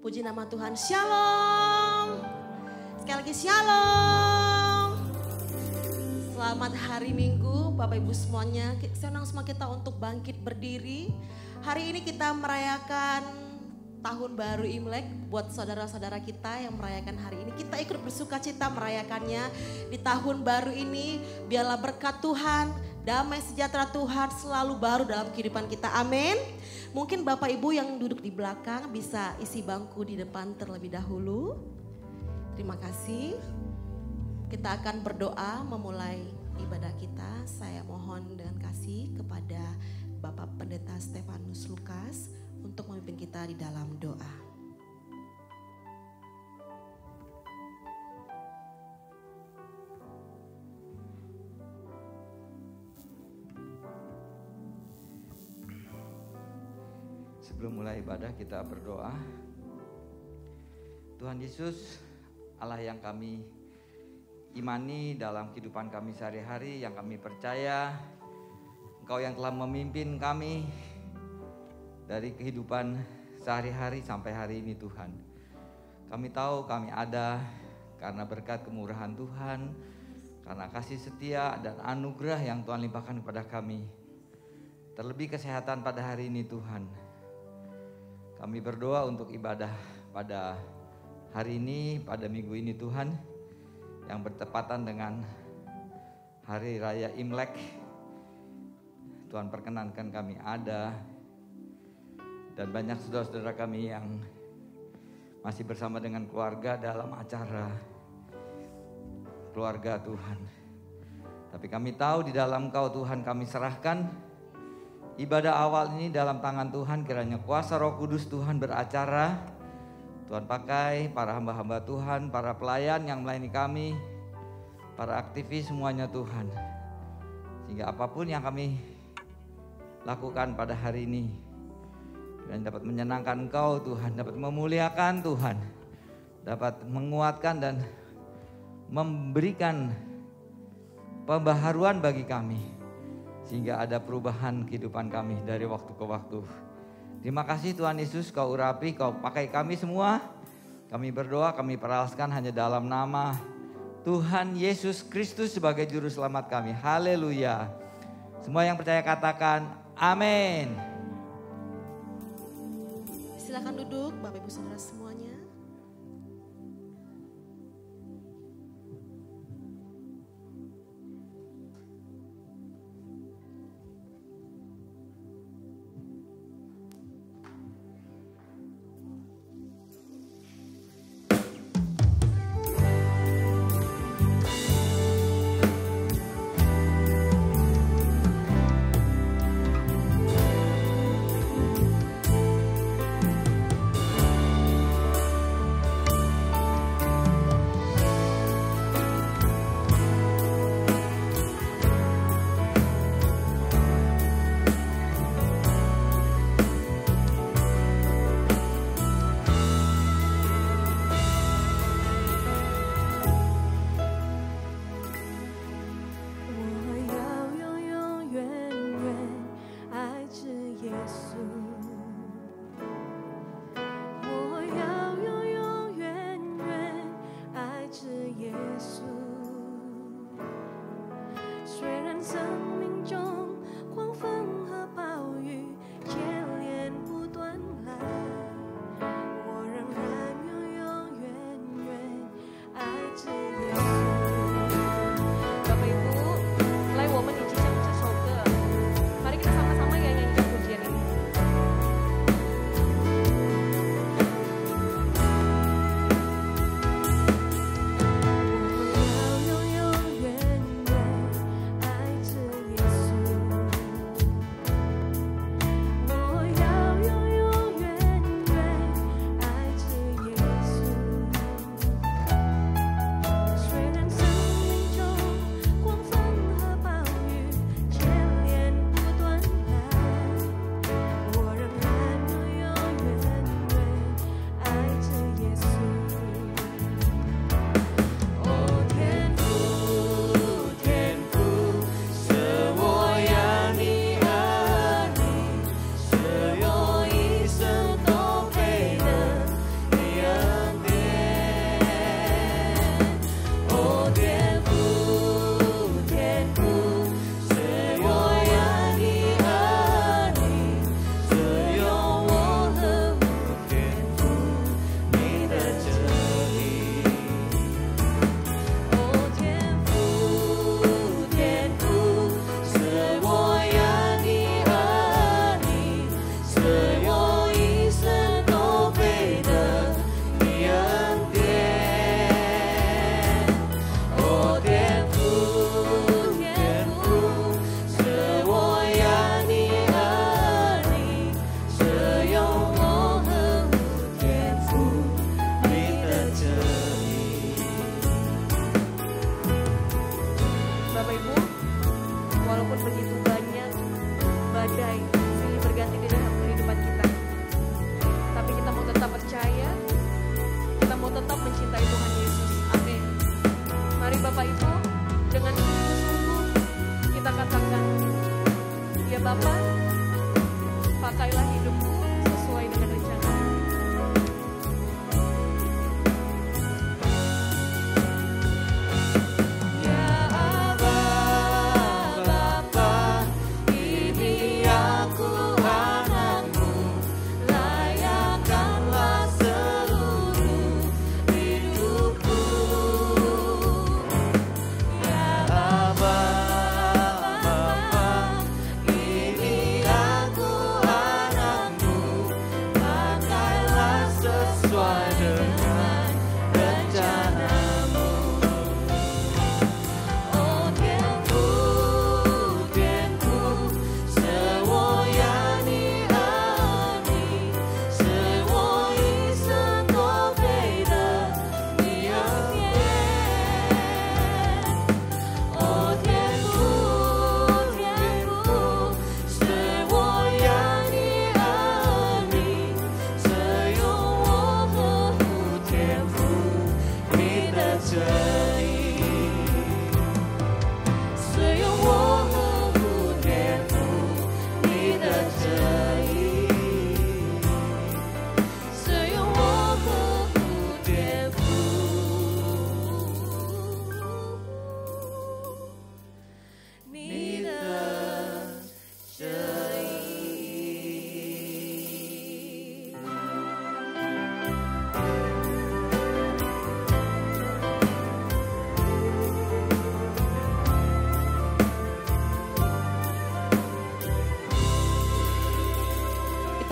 Puji nama Tuhan. Shalom. Sekali lagi shalom. Selamat hari Minggu Bapak Ibu semuanya. Senang semua kita untuk bangkit berdiri. Hari ini kita merayakan tahun baru Imlek. Buat saudara-saudara kita yang merayakan hari ini, kita ikut bersuka cita merayakannya. Di tahun baru ini biarlah berkat Tuhan, damai sejahtera Tuhan selalu baru dalam kehidupan kita. Amin. Mungkin Bapak Ibu yang duduk di belakang bisa isi bangku di depan terlebih dahulu. Terima kasih. Kita akan berdoa memulai ibadah kita. Saya mohon dengan kasih kepada Bapak Pendeta Stefanus Lukas untuk memimpin kita di dalam doa. Sebelum mulai ibadah kita berdoa. Tuhan Yesus, Allah yang kami imani dalam kehidupan kami sehari-hari, yang kami percaya Engkau yang telah memimpin kami dari kehidupan sehari-hari sampai hari ini Tuhan. Kami tahu kami ada karena berkat kemurahan Tuhan, karena kasih setia dan anugerah yang Tuhan limpahkan kepada kami. Terlebih kesehatan pada hari ini Tuhan. Kami berdoa untuk ibadah pada hari ini, pada minggu ini Tuhan, yang bertepatan dengan Hari Raya Imlek. Tuhan perkenankan kami ada, dan banyak saudara-saudara kami yang masih bersama dengan keluarga dalam acara keluarga Tuhan. Tapi kami tahu di dalam Engkau Tuhan kami serahkan ibadah awal ini dalam tangan Tuhan. Kiranya kuasa Roh Kudus Tuhan beracara. Tuhan pakai para hamba-hamba Tuhan, para pelayan yang melayani kami, para aktivis semuanya Tuhan. Sehingga apapun yang kami lakukan pada hari ini, kiranya dapat menyenangkan Engkau Tuhan, dapat memuliakan Tuhan, dapat menguatkan dan memberikan pembaharuan bagi kami. Sehingga ada perubahan kehidupan kami dari waktu ke waktu. Terima kasih Tuhan Yesus, Kau urapi, Kau pakai kami semua. Kami berdoa, kami peraskan hanya dalam nama Tuhan Yesus Kristus sebagai Juru Selamat kami. Haleluya. Semua yang percaya katakan amin. Silakan duduk Bapak Ibu Saudara semuanya.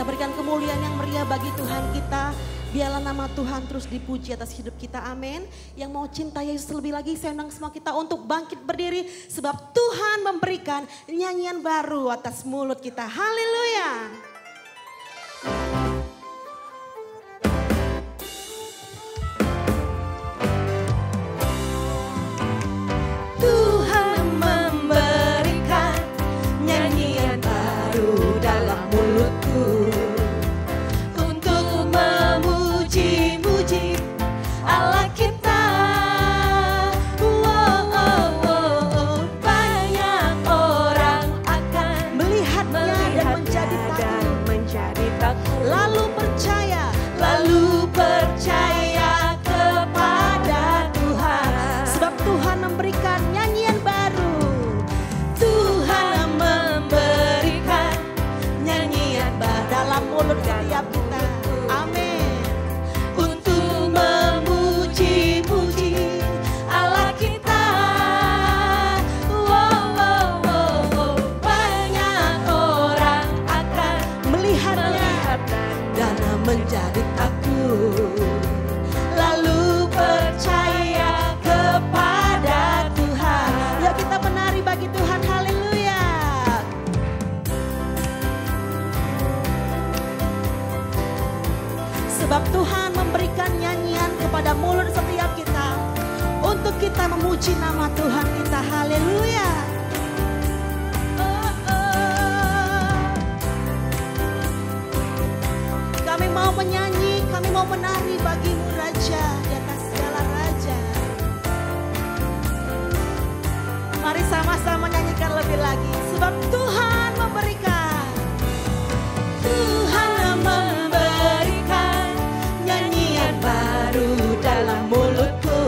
berikan kemuliaan yang meriah bagi Tuhan kita. Biarlah nama Tuhan terus dipuji atas hidup kita, amin. Yang mau cinta Yesus lebih lagi, saya undang semua kita untuk bangkit berdiri. Sebab Tuhan memberikan nyanyian baru atas mulut kita. Haleluya. Tuhan memberikan nyanyian baru dalam mulutku untuk memuji-muji Allah kita. Banyak orang akan melihatnya dan menjadi takut, lalu percaya kepada Tuhan. Sebab Tuhan memberikan nyanyian baru. Tuhan memberikan nyanyian baru dalam mulut setiap kita. Amin. Untuk memuji-muji Allah kita. Banyak orang akan melihatnya dan menjadi takut, lalu percaya kepada Tuhan. Yuk kita menari bagi Tuhan, haleluya. Sebab Tuhan memberikan nyanyian kepada mulut setiap kita untuk kita memuji nama Tuhan kita, haleluya. Kami mau menyanyi, kami mau menari bagimu Raja di atas segala raja. Mari sama-sama nyanyikan lebih lagi. Sebab Tuhan memberikan. Tuhan memberikan nyanyian baru dalam mulutku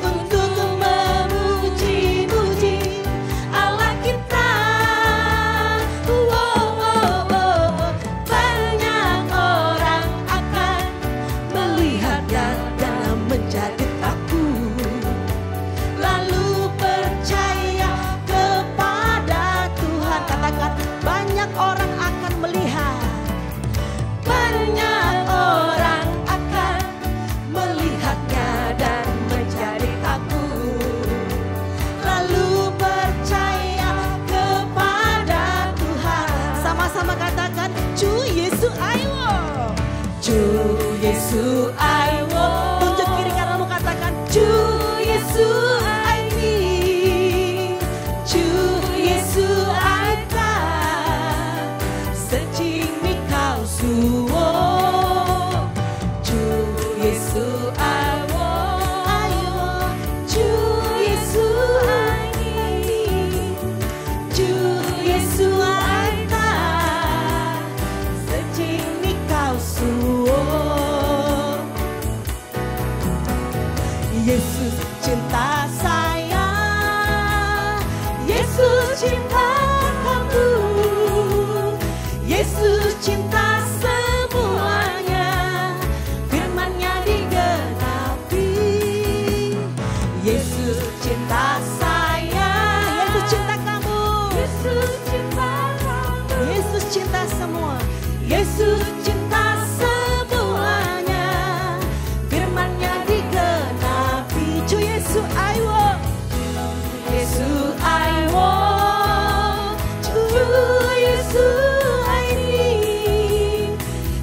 untuk memuji-muji Allah kita. Banyak orang akan melihatnya dan menjadi takut, lalu percaya kepada Tuhan. Katakan, banyak orang akan melihat. Banyak orang akan melihatnya dan menjadi takut, lalu percaya kepada Tuhan. Sama-sama katakan, Cu Yesus aiwo. Cu Yesus aiwo. Tunjuk kiri kananmu, katakan, Cu Yesus aini. Cu Yesus aita. Secing mikau suwo. Cu Yesus aiwo. Cu Yesus aini. Cu Yesus aita. Secing mikau suwo. Yesus cinta saya, Yesus cinta kamu, Yesus cinta semuanya, firman-Nya digenapi. Yesus cinta saya, Yesus cinta kamu. Yesus cinta kamu, Yesus cinta semua. Yesus cinta semuanya, firman-Nya digenapi. Cu Yesus aiwo, Yesus aiwo, Cu Yesus aini,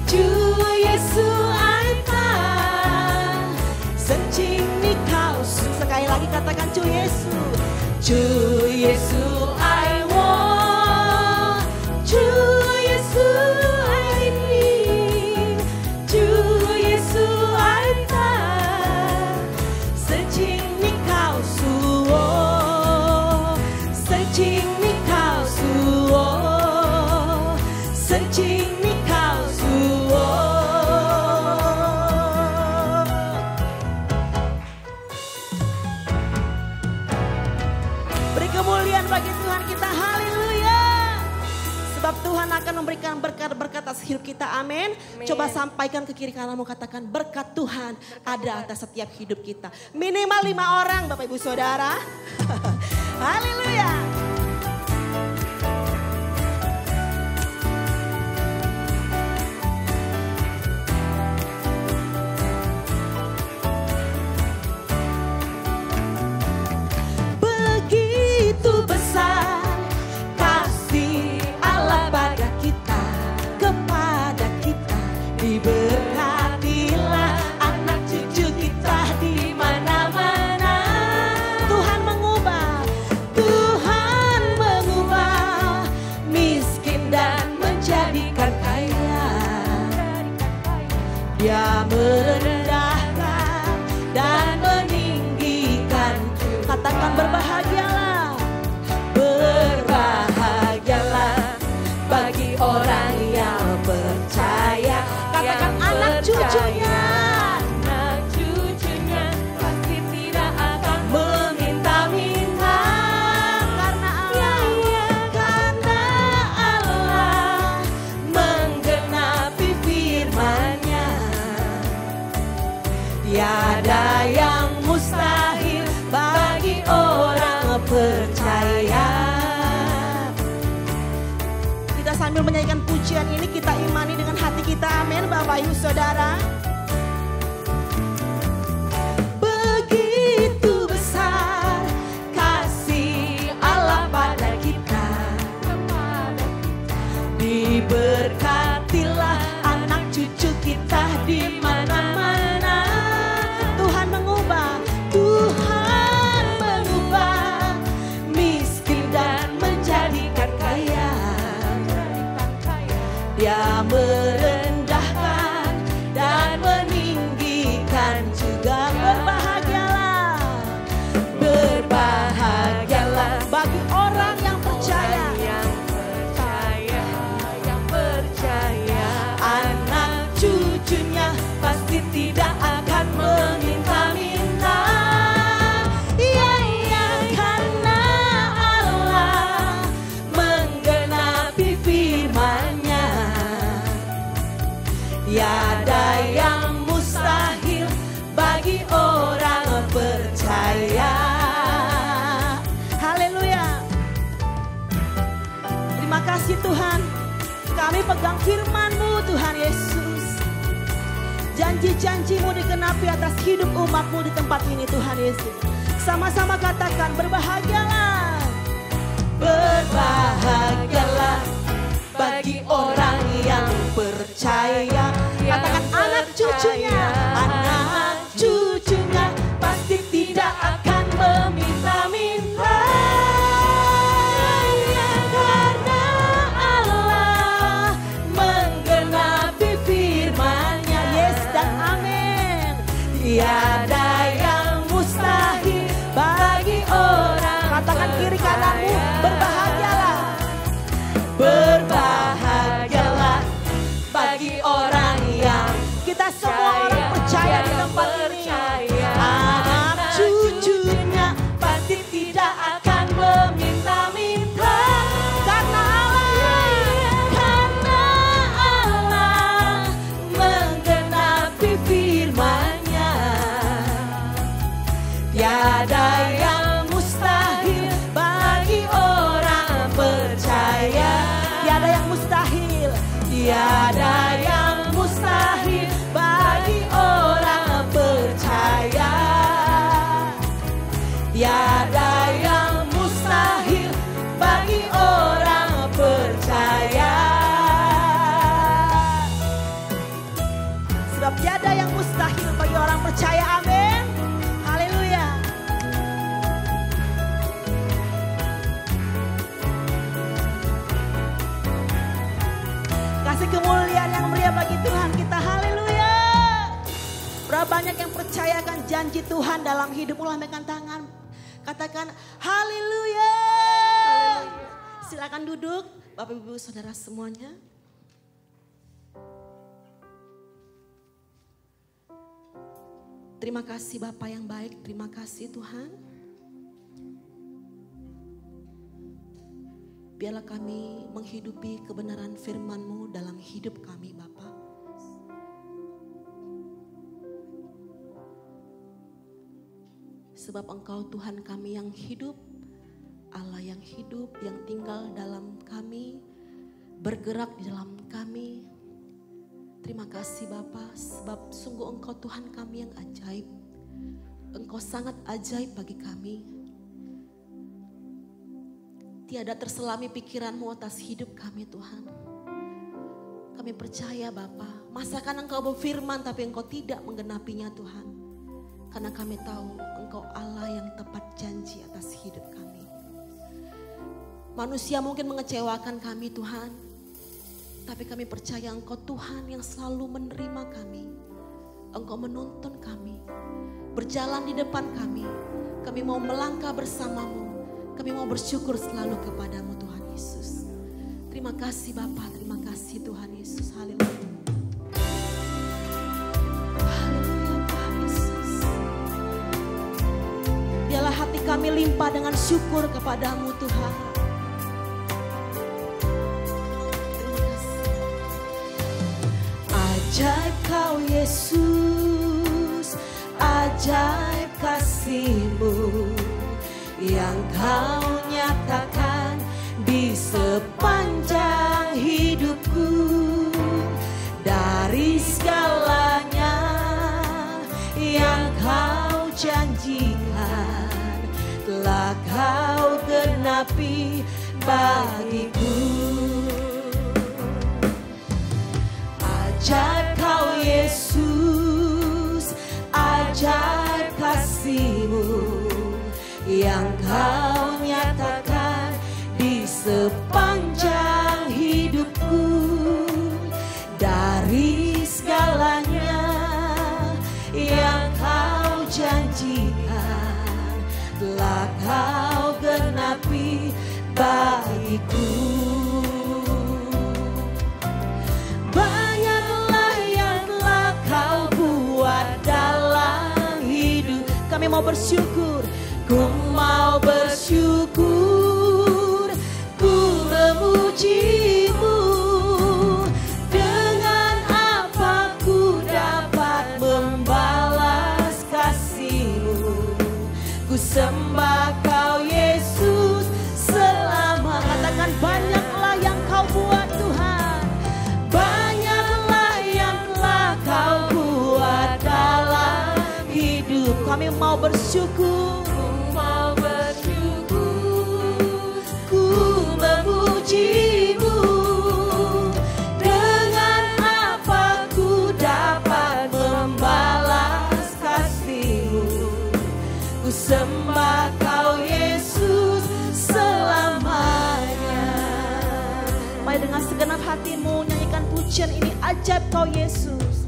Cu Yesus aita, sencing nikau. Sekali lagi katakan, Cu Yesus. Cu Yesus aiwo, Cu Yesus aini, Cu Yesus aita, secing nikau suwo, secing nikau suwo, secing nikau suwo. Beri kemuliaan bagi Tuhan kita, haleluya. Sebab Tuhan akan memberikan berkat-berkat atas hidup kita, amin. Coba sampaikan ke kiri kananmu, katakan, berkat Tuhan ada atas setiap hidup kita. Minimal 5 orang Bapak Ibu Saudara. Haleluya. Dia merendahkan dan meninggikan. Katakan berbahagialah. Berbahagialah bagi orang yang percaya. Katakan anak cucunya. Anak cucunya pasti tidak akan meminta-minta. Karena Allah, Karena Allah menggenapi firman-Nya. Tiada yang mustahil bagi orang percaya. kita sambil menyanyikan pujian ini, kita imani dengan hati kita. Amin, Bapak Ibu Saudara. Begitu besar kasih Allah pada kita. Diberkatilah anak cucu kita di mana-mana. Tuhan mengubah, Tuhan mengubah miskin dan menjadikan kaya. Dia merendahkan dan meninggikan juga. berbahagialah Berbahagialah bagi orang yang percaya. yang percaya, anak cucunya pasti tidak akan meminta-minta. Iya, karena Allah menggenapi firman-Nya. Tiada yang mustahil bagi orang percaya. Haleluya. Terima kasih Tuhan. Kami pegang firman-Mu Tuhan Yesus. Janji-janji-Mu dikenapi atas hidup umat-Mu di tempat ini Tuhan Yesus. Sama-sama katakan berbahagialah. Berbahagialah bagi orang yang percaya. Katakan anak cucunya. Anak cucunya pasti tidak akan meminta-minta. Karena Allah menggenapi firman-Nya. Yes dan amin. Tiada yang mustahil bagi orang Katakan kiri kananmu, berbahagialah. Berbahagialah bagi orang yang Kita semua orang percaya di tempat ini. anak cucunya pasti tidak akan meminta-minta. Karena Allah menggenapi firman-Nya. Tiada yang mustahil bagi orang percaya. Tiada yang mustahil. Tiada yang mustahil bagi orang percaya. Tiada yang mustahil bagi orang percaya. Sebab tiada yang mustahil bagi orang percaya. Amin. Haleluya. Kasih kemuliaan yang mulia bagi Tuhan kita. Haleluya. Berapa banyak yang percayakan janji Tuhan dalam hidup. Lambaikan tangan. Katakan haleluya. Silakan duduk Bapak Ibu Saudara semuanya. Terima kasih Bapa yang baik, terima kasih Tuhan. Biarlah kami menghidupi kebenaran firman-Mu dalam hidup kami Bapa. Sebab Engkau Tuhan kami yang hidup, Allah yang hidup, yang tinggal dalam kami, bergerak di dalam kami. Terima kasih Bapa, sebab sungguh Engkau Tuhan kami yang ajaib. Engkau sangat ajaib bagi kami. Tiada terselami pikiran-Mu atas hidup kami Tuhan. Kami percaya Bapa, masakan Engkau berfirman tapi Engkau tidak menggenapinya Tuhan. Karena kami tahu Engkau Allah yang tepat janji atas hidup kami. Manusia mungkin mengecewakan kami Tuhan. Tapi kami percaya Engkau Tuhan yang selalu menerima kami. Engkau menuntun kami, berjalan di depan kami. Kami mau melangkah bersamamu. Kami mau bersyukur selalu kepadamu Tuhan Yesus. Terima kasih Bapa, terima kasih Tuhan Yesus. Haleluya. Haleluya Tuhan Yesus. Biarlah hati kami limpah dengan syukur kepadamu Tuhan. Terima kasih. Ajaib kau Yesus, ajaib kasih-Mu yang kau nyatakan di sepanjang hidupku. Dari segalanya yang kau janjikan telah kau genapi bagiku. Ajaib kau Yesus, ajaib kasih-Mu yang kau nyatakan di sepanjang hidupku. Dari segalanya yang kau janjikan telah kau genapi bagiku. Kami mau bersyukur, ku mau bersyukur, ku memuji-Mu. Dengan apa ku dapat membalas kasih-Mu? Ku sembah kau Yesus selama. Katakan banyaklah yang kau buat Tuhan. Banyaklah yang telah kau buat dalam hidup. Kami mau bersyukur, ku mau bersyukur, ku memuji-Mu. Dengan apa ku dapat membalas kasih-Mu? Ku sembah kau Yesus selamanya. mari dengan segenap hatimu nyanyikan pujian ini. Ajaib kau Yesus,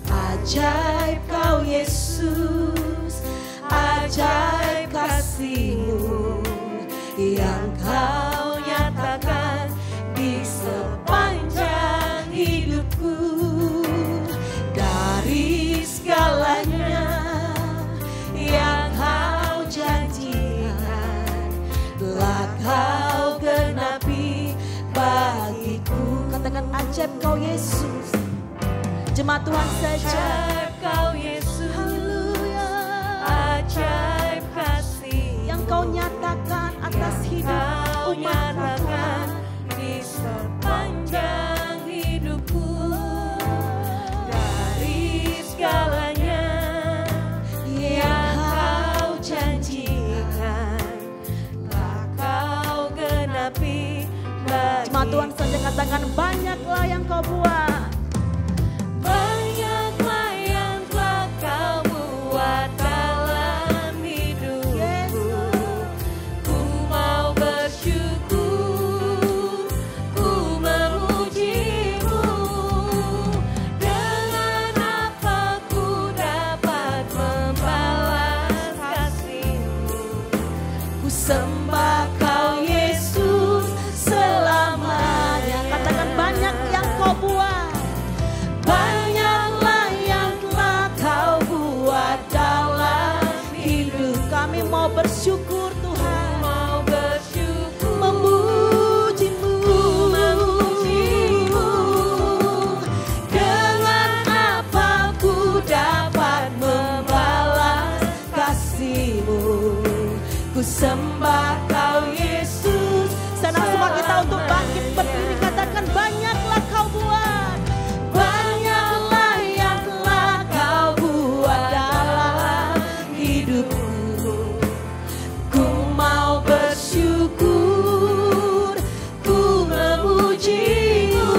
ajaib kau Yesus, ajaib kasih-Mu yang kau nyatakan di sepanjang hidupku. Dari segalanya yang kau janjikan telah kau genapi bagiku. katakan ajaib kau Yesus. Jemaat Tuhan saja. Ajaib kau Yesus, Haleluya. ajaib kasih Yang kau nyatakan atas hidup umat-Mu. di sepanjang hidupku. Dari segalanya yang kau janjikan telah kau genapi bagiku. Jemaat Tuhan saja katakan banyaklah yang kau buat. Banyaklah yang telah kau buat dalam hidupku. Ku mau bersyukur, ku memuji-Mu. Dengan apa ku dapat membalas kasih-Mu? Ku sembah kau Yesus selamanya. Katakan banyak yang kau buat. Banyaklah yang telah kau buat dalam hidup. Kami mau bersyukur Tuhan. Mau bersyukur, Memuji-Mu. memuji-Mu. Dengan apa ku dapat membalas kasih-Mu? Ku sembah kau Yesus. Senang semua kita untuk bangkit berdiri. Katakan banyaklah kau buat. Banyaklah yang telah kau buat dalam hidupku. Ku mau bersyukur, ku memuji-Mu.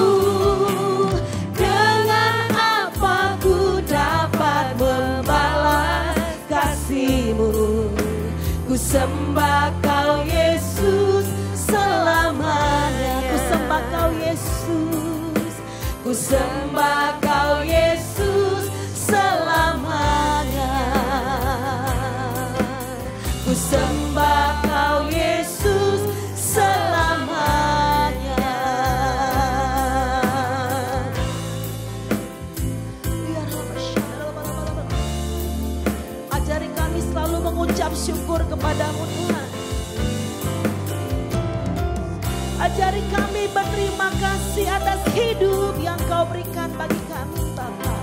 Dengan apa ku dapat membalas kasih-Mu? Ku sembah kau Yesus selamanya. Ku sembah kau Yesus. Ku sembah kau Yesus hidup yang Kau berikan bagi kami Bapa.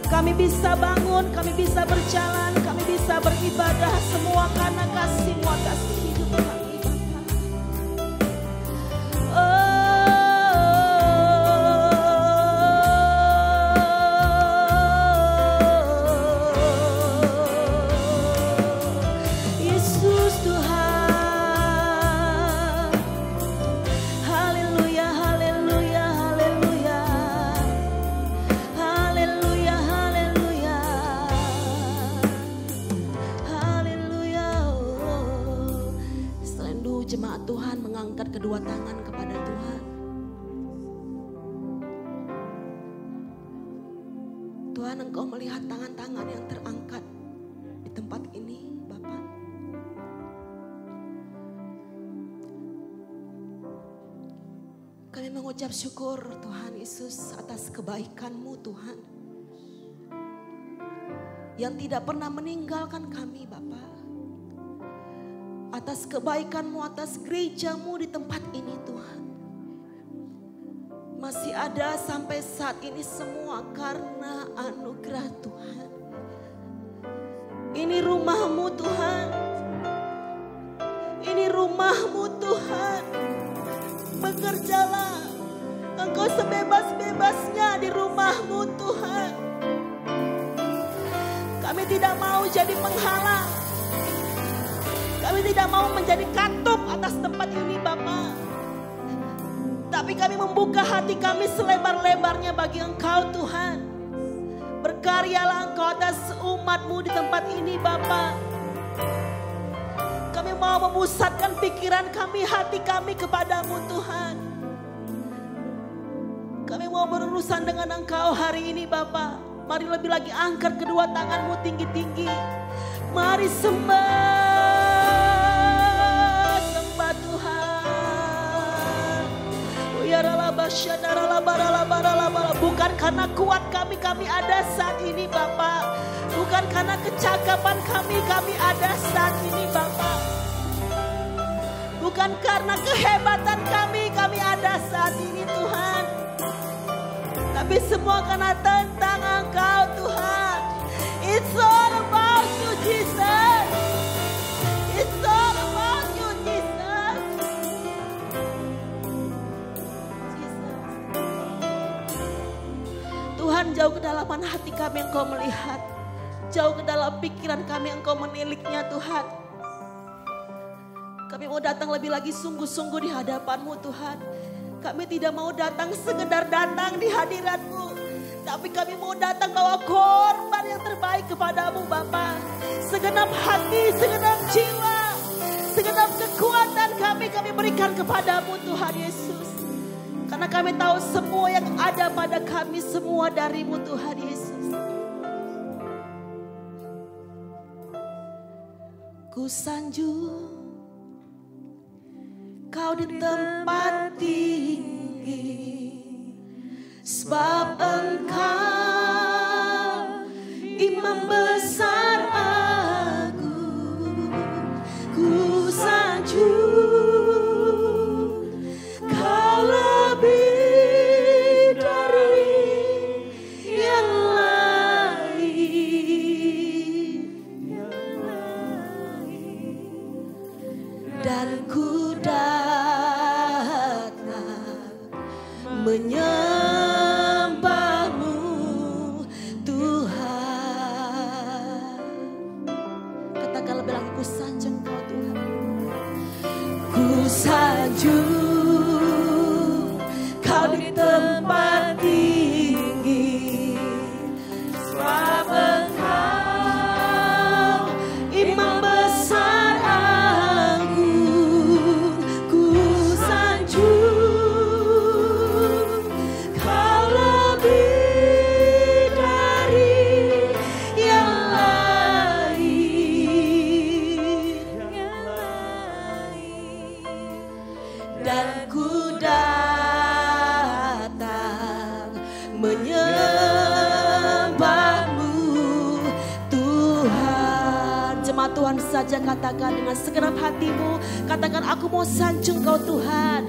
Kami bisa bangun, kami bisa berjalan, kami bisa beribadah, semua karena kasih-Mu atas hidup kami Bapa. Yesus Tuhan, haleluya, haleluya, haleluya, haleluya, haleluya, haleluya. Serendu jemaat Tuhan mengangkat kedua tangan kepada Tuhan. Tuhan, Engkau melihat tangan-tangan yang terangkat di tempat ini Bapak. Kami mengucap syukur Tuhan Yesus atas kebaikan-Mu Tuhan, yang tidak pernah meninggalkan kami Bapa. Atas kebaikan-Mu, atas gereja-Mu di tempat ini Tuhan. Masih ada sampai saat ini semua karena anugerah Tuhan. Ini rumah-Mu Tuhan. Ini rumah-Mu Tuhan. Bekerjalah Engkau sebebas-bebasnya di rumah-Mu Tuhan. Kami tidak mau jadi penghalang. Kami tidak mau menjadi katup atas tempat ini Bapa. Tapi kami membuka hati kami selebar-lebarnya bagi Engkau Tuhan. Berkaryalah Engkau atas umat-Mu di tempat ini Bapa. Kami mau memusatkan pikiran kami, hati kami kepadamu Tuhan. Kami mau berurusan dengan Engkau hari ini Bapa. Mari lebih lagi angkat kedua tangan-Mu tinggi-tinggi. Mari sembah Tuhan. Bukan karena kuat kami ada saat ini Bapa. Bukan karena kecakapan kami ada saat ini Bapa. Bukan karena kehebatan kami ada saat ini Tuhan. Tapi semua karena tentang Engkau Tuhan. It's all about you Jesus. It's all about you Jesus. Tuhan, jauh kedalaman hati kami Engkau melihat. Jauh ke dalam pikiran kami Engkau meniliknya Tuhan. Kami mau datang lebih lagi sungguh-sungguh di hadapan-Mu Tuhan. Kami tidak mau datang sekedar datang di hadirat-Mu. Tapi kami mau datang bawa korban yang terbaik kepadamu Bapa. Segenap hati, segenap jiwa, segenap kekuatan kami berikan kepadamu Tuhan Yesus. Karena kami tahu semua yang ada pada kami semua dari-Mu Tuhan Yesus. Ku sanjung Kau di tempat tinggi, sebab Engkau Imam besar agung. Ku sanjung Kau lebih dari yang lain, dan ku menyembah-Mu Tuhan. Katakan lebih lagi, ku sanjung Kau Tuhan. Ku sanjung Kau di tempat tinggi, sebab Engkau Imam besar agung. Ku sanjung Tuhan saja katakan dengan segenap hatimu. Katakan, aku mau sanjung Kau Tuhan.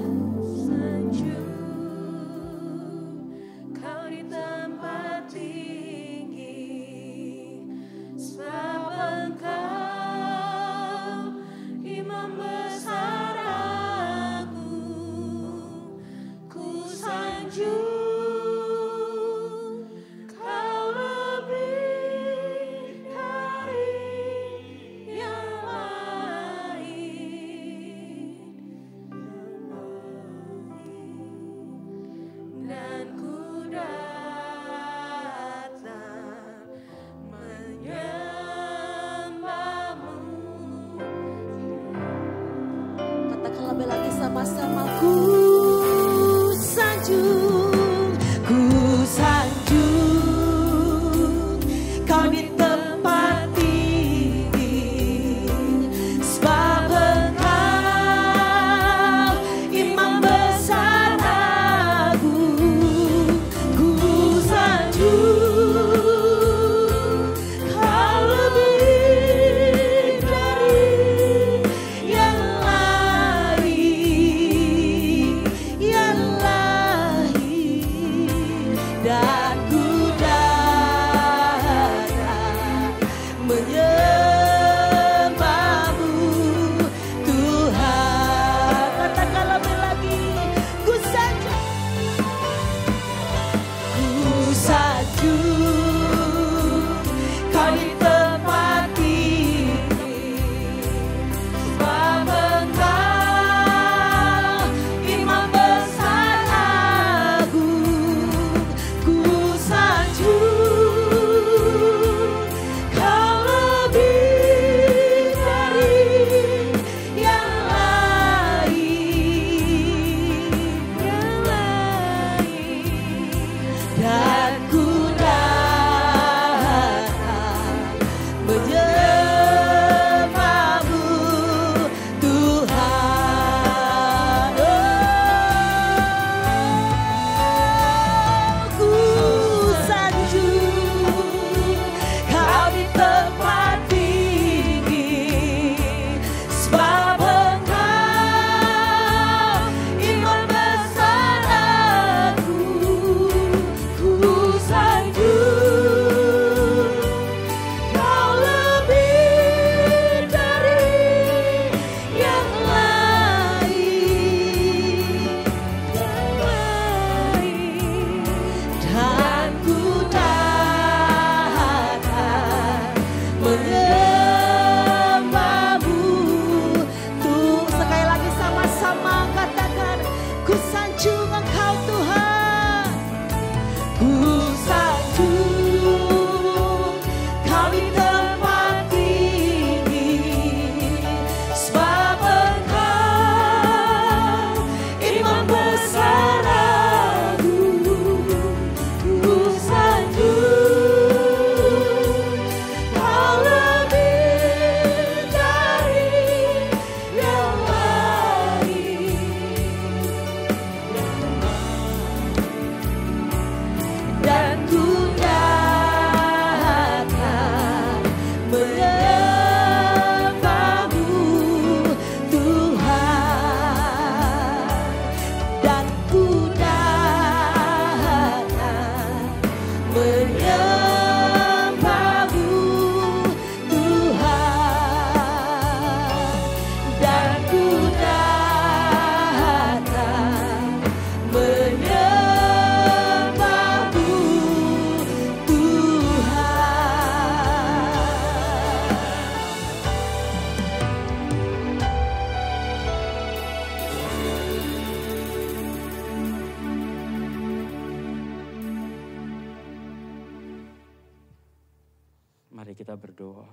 Mari kita berdoa.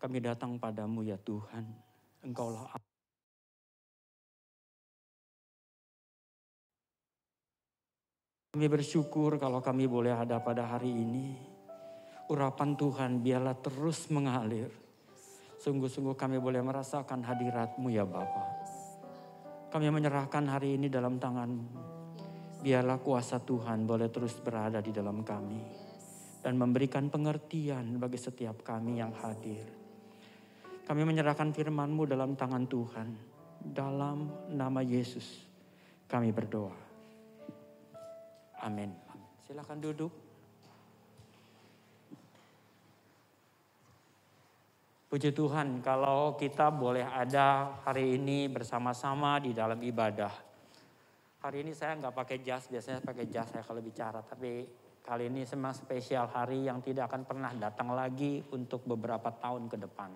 Kami datang padamu ya Tuhan. Engkaulah kami bersyukur kalau kami boleh ada pada hari ini. Urapan Tuhan biarlah terus mengalir. Sungguh-sungguh kami boleh merasakan hadirat-Mu ya Bapa. Kami menyerahkan hari ini dalam tangan-Mu. Biarlah kuasa Tuhan boleh terus berada di dalam kami. Dan memberikan pengertian bagi setiap kami yang hadir. Kami menyerahkan firman-Mu dalam tangan Tuhan. Dalam nama Yesus kami berdoa. Amin. Silakan duduk. Puji Tuhan kalau kita boleh ada hari ini bersama-sama di dalam ibadah. Hari ini saya nggak pakai jas, biasanya pakai jas saya kalau bicara. Tapi kali ini memang spesial hari yang tidak akan pernah datang lagi untuk beberapa tahun ke depan.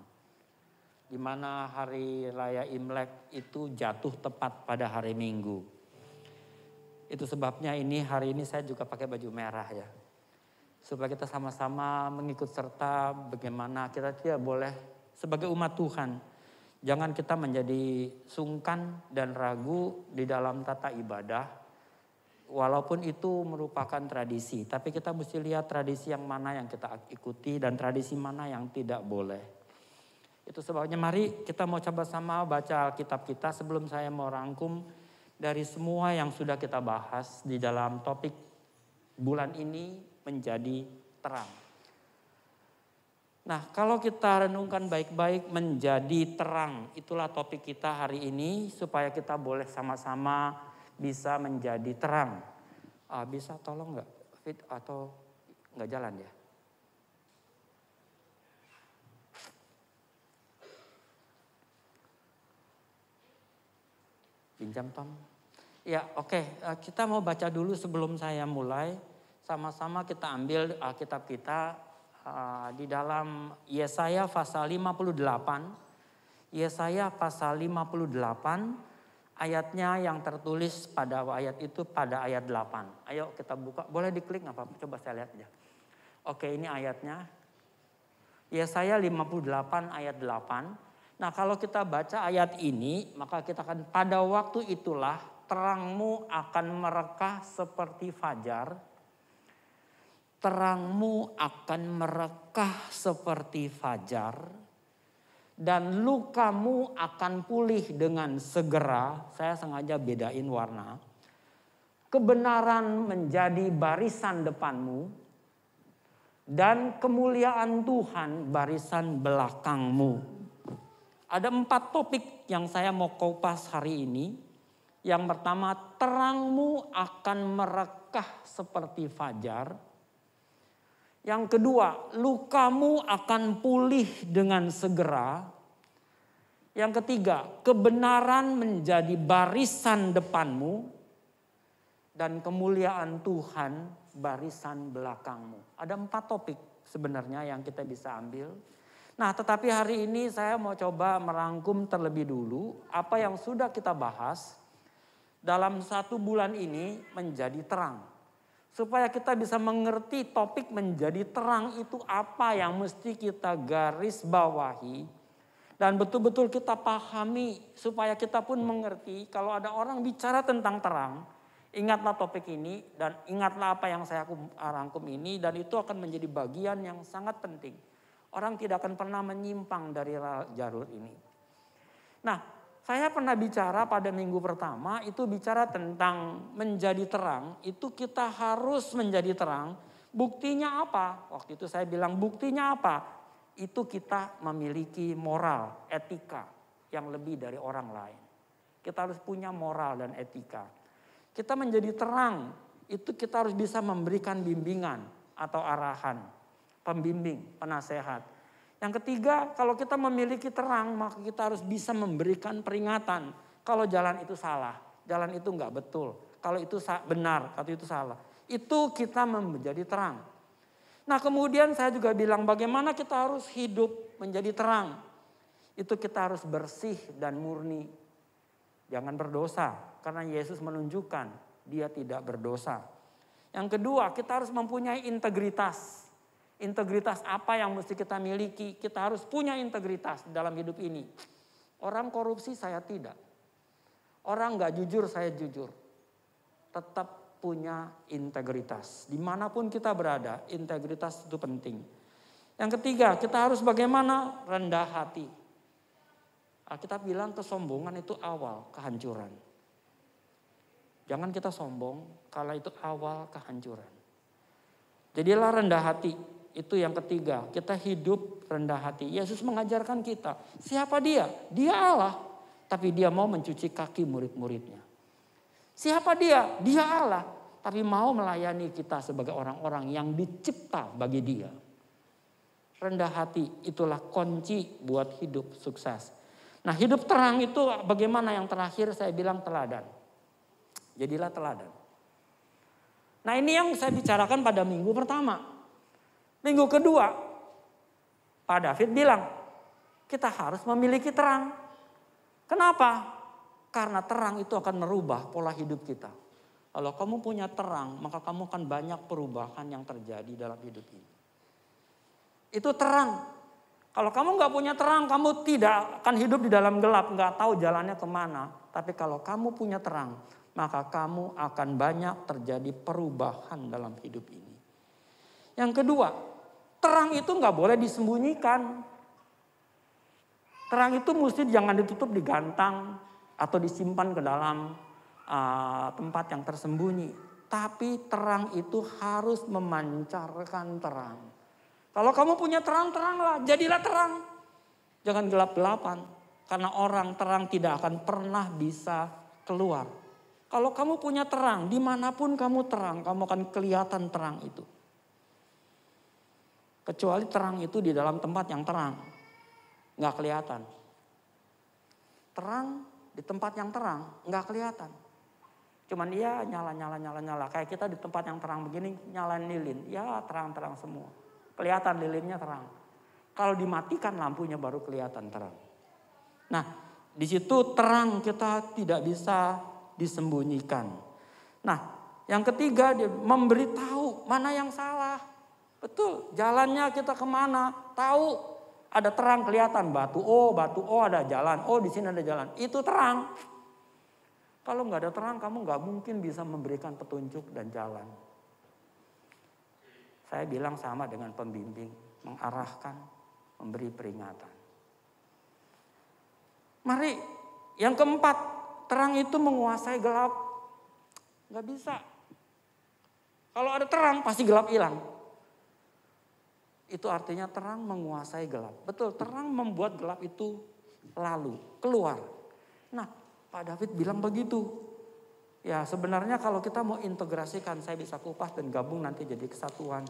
Di mana hari raya Imlek itu jatuh tepat pada hari Minggu. Itu sebabnya hari ini saya juga pakai baju merah ya. Supaya kita sama-sama mengikut serta bagaimana kita tidak boleh sebagai umat Tuhan. Jangan kita menjadi sungkan dan ragu di dalam tata ibadah. Walaupun itu merupakan tradisi. Tapi kita mesti lihat tradisi yang mana yang kita ikuti dan tradisi mana yang tidak boleh. Itu sebabnya mari kita mau coba sama baca Alkitab kita sebelum saya mau rangkum. Dari semua yang sudah kita bahas di dalam topik bulan ini menjadi terang. Nah, kalau kita renungkan baik-baik menjadi terang, itulah topik kita hari ini supaya kita boleh sama-sama bisa menjadi terang. Bisa tolong nggak fit atau nggak jalan ya? Pinjam Tom. Ya oke. Kita mau baca dulu sebelum saya mulai. Sama-sama kita ambil Alkitab kita di dalam Yesaya pasal 58. Yesaya pasal 58 ayatnya yang tertulis pada ayat itu pada ayat 8. Ayo kita buka. Boleh diklik nggak Pak? Coba saya lihat aja. Oke ini ayatnya. Yesaya 58 ayat 8. Nah kalau kita baca ayat ini maka kita akan pada waktu itulah terangmu akan merekah seperti fajar. Terangmu akan merekah seperti fajar. Dan lukamu akan pulih dengan segera. Saya sengaja bedain warna. Kebenaran menjadi barisan depanmu. Dan kemuliaan Tuhan barisan belakangmu. Ada 4 topik yang saya mau kupas hari ini. Yang pertama, terangmu akan merekah seperti fajar. Yang kedua, lukamu akan pulih dengan segera. Yang ketiga, kebenaran menjadi barisan depanmu. Dan kemuliaan Tuhan barisan belakangmu. Ada 4 topik sebenarnya yang kita bisa ambil. Nah tetapi hari ini saya mau coba merangkum terlebih dulu apa yang sudah kita bahas dalam 1 bulan ini menjadi terang. Supaya kita bisa mengerti topik menjadi terang itu apa yang mesti kita garis bawahi. Dan betul-betul kita pahami supaya kita pun mengerti kalau ada orang bicara tentang terang. Ingatlah topik ini dan ingatlah apa yang saya rangkum ini dan itu akan menjadi bagian yang sangat penting. Orang tidak akan pernah menyimpang dari jalur ini. Nah, saya pernah bicara pada minggu pertama itu bicara tentang menjadi terang. Itu kita harus menjadi terang. Buktinya apa? Waktu itu saya bilang buktinya apa? Itu kita memiliki moral, etika yang lebih dari orang lain. Kita harus punya moral dan etika. Kita menjadi terang, itu kita harus bisa memberikan bimbingan atau arahan. Pembimbing, penasehat. Yang ketiga, kalau kita memiliki terang, maka kita harus bisa memberikan peringatan. Kalau jalan itu salah, jalan itu enggak betul. Kalau itu benar, kalau itu salah. Itu kita menjadi terang. Nah kemudian saya juga bilang bagaimana kita harus hidup menjadi terang. Itu kita harus bersih dan murni. Jangan berdosa, karena Yesus menunjukkan dia tidak berdosa. Yang kedua, kita harus mempunyai integritas. Integritas apa yang mesti kita miliki? Kita harus punya integritas dalam hidup ini. Orang korupsi saya tidak. Orang gak jujur saya jujur. Tetap punya integritas. Dimanapun kita berada, integritas itu penting. Yang ketiga, kita harus bagaimana? Rendah hati. Alkitab bilang kesombongan itu awal kehancuran. Jangan kita sombong kalau itu awal kehancuran. Jadilah rendah hati. Itu yang ketiga, kita hidup rendah hati. Yesus mengajarkan kita, siapa dia? Dia Allah, tapi dia mau mencuci kaki murid-muridnya. Siapa dia? Dia Allah, tapi mau melayani kita sebagai orang-orang yang dicipta bagi dia. Rendah hati itulah kunci buat hidup sukses. Nah, hidup terang itu bagaimana? Yang terakhir saya bilang teladan. Jadilah teladan. Nah, ini yang saya bicarakan pada minggu pertama. Minggu kedua, Pak David bilang, kita harus memiliki terang. Kenapa? Karena terang itu akan merubah pola hidup kita. Kalau kamu punya terang, maka kamu akan banyak perubahan yang terjadi dalam hidup ini. Itu terang. Kalau kamu gak punya terang, kamu tidak akan hidup di dalam gelap, gak tahu jalannya kemana. Tapi kalau kamu punya terang, maka kamu akan banyak terjadi perubahan dalam hidup ini. Yang kedua, terang itu nggak boleh disembunyikan. Terang itu mesti jangan ditutup, digantang atau disimpan ke dalam tempat yang tersembunyi. Tapi terang itu harus memancarkan terang. Kalau kamu punya terang, teranglah, jadilah terang. Jangan gelap-gelapan. Karena orang terang tidak akan pernah bisa keluar. Kalau kamu punya terang, dimanapun kamu terang, kamu akan kelihatan terang itu. Kecuali terang itu di dalam tempat yang terang. Nggak kelihatan. Terang di tempat yang terang, nggak kelihatan. Cuman dia nyala. Kayak kita di tempat yang terang begini, nyalain lilin. Ya terang-terang semua. Kelihatan lilinnya terang. Kalau dimatikan lampunya baru kelihatan terang. Nah, di situ terang kita tidak bisa disembunyikan. Nah, yang ketiga dia memberitahu mana yang salah. Betul, jalannya kita kemana, tahu ada terang kelihatan batu, oh ada jalan, oh di sini ada jalan, itu terang. Kalau nggak ada terang, kamu nggak mungkin bisa memberikan petunjuk dan jalan. Saya bilang sama dengan pembimbing, mengarahkan, memberi peringatan. Mari, yang keempat, terang itu menguasai gelap. Nggak bisa. Kalau ada terang, pasti gelap hilang. Itu artinya terang menguasai gelap. Betul, terang membuat gelap itu lalu, keluar. Nah, Pak David bilang begitu. Ya sebenarnya kalau kita mau integrasikan, saya bisa kupas dan gabung nanti jadi kesatuan.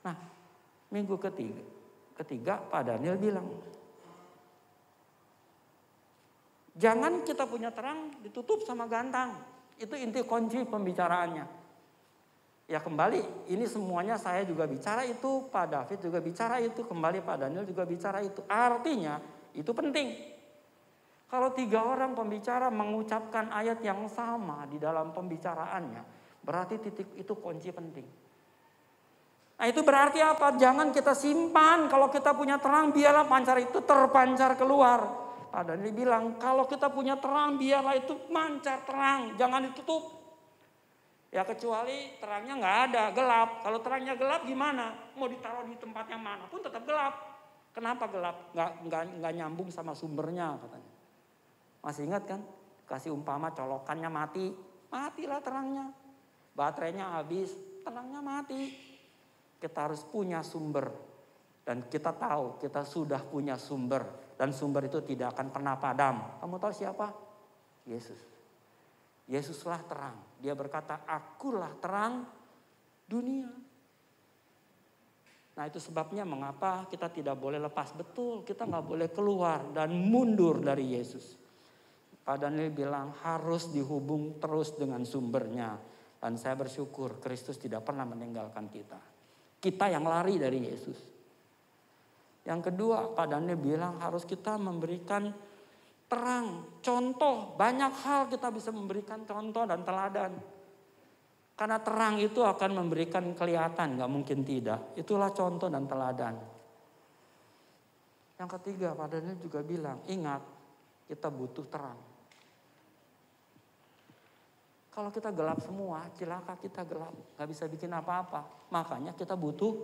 Nah, minggu ketiga Pak Daniel bilang, jangan kita punya terang ditutup sama gantang. Itu inti kunci pembicaraannya. Ya kembali, ini semuanya saya juga bicara itu, Pak David juga bicara itu, kembali Pak Daniel juga bicara itu. Artinya itu penting. Kalau 3 orang pembicara mengucapkan ayat yang sama di dalam pembicaraannya, berarti titik itu kunci penting. Nah itu berarti apa? Jangan kita simpan, kalau kita punya terang biarlah pancar itu terpancar keluar. Pak Daniel bilang kalau kita punya terang biarlah itu mancar terang, jangan ditutup. Ya kecuali terangnya nggak ada, gelap. Kalau terangnya gelap gimana? Mau ditaruh di tempat yang mana pun tetap gelap. Kenapa gelap? Nggak nyambung sama sumbernya katanya. Masih ingat kan? Kasih umpama colokannya mati, matilah terangnya. Baterainya habis, terangnya mati. Kita harus punya sumber. Dan kita tahu kita sudah punya sumber. Dan sumber itu tidak akan pernah padam. Kamu tahu siapa? Yesus. Yesuslah terang. Dia berkata, akulah terang dunia. Nah itu sebabnya mengapa kita tidak boleh lepas. Betul, kita nggak boleh keluar dan mundur dari Yesus. Pak Daniel bilang harus dihubung terus dengan sumbernya. Dan saya bersyukur Kristus tidak pernah meninggalkan kita. Kita yang lari dari Yesus. Yang kedua, Pak Daniel bilang harus kita memberikan terang, contoh, banyak hal kita bisa memberikan contoh dan teladan. Karena terang itu akan memberikan kelihatan, gak mungkin tidak. Itulah contoh dan teladan. Yang ketiga, Pak Daniel juga bilang, ingat kita butuh terang. Kalau kita gelap semua, cilaka kita gelap. Gak bisa bikin apa-apa. Makanya kita butuh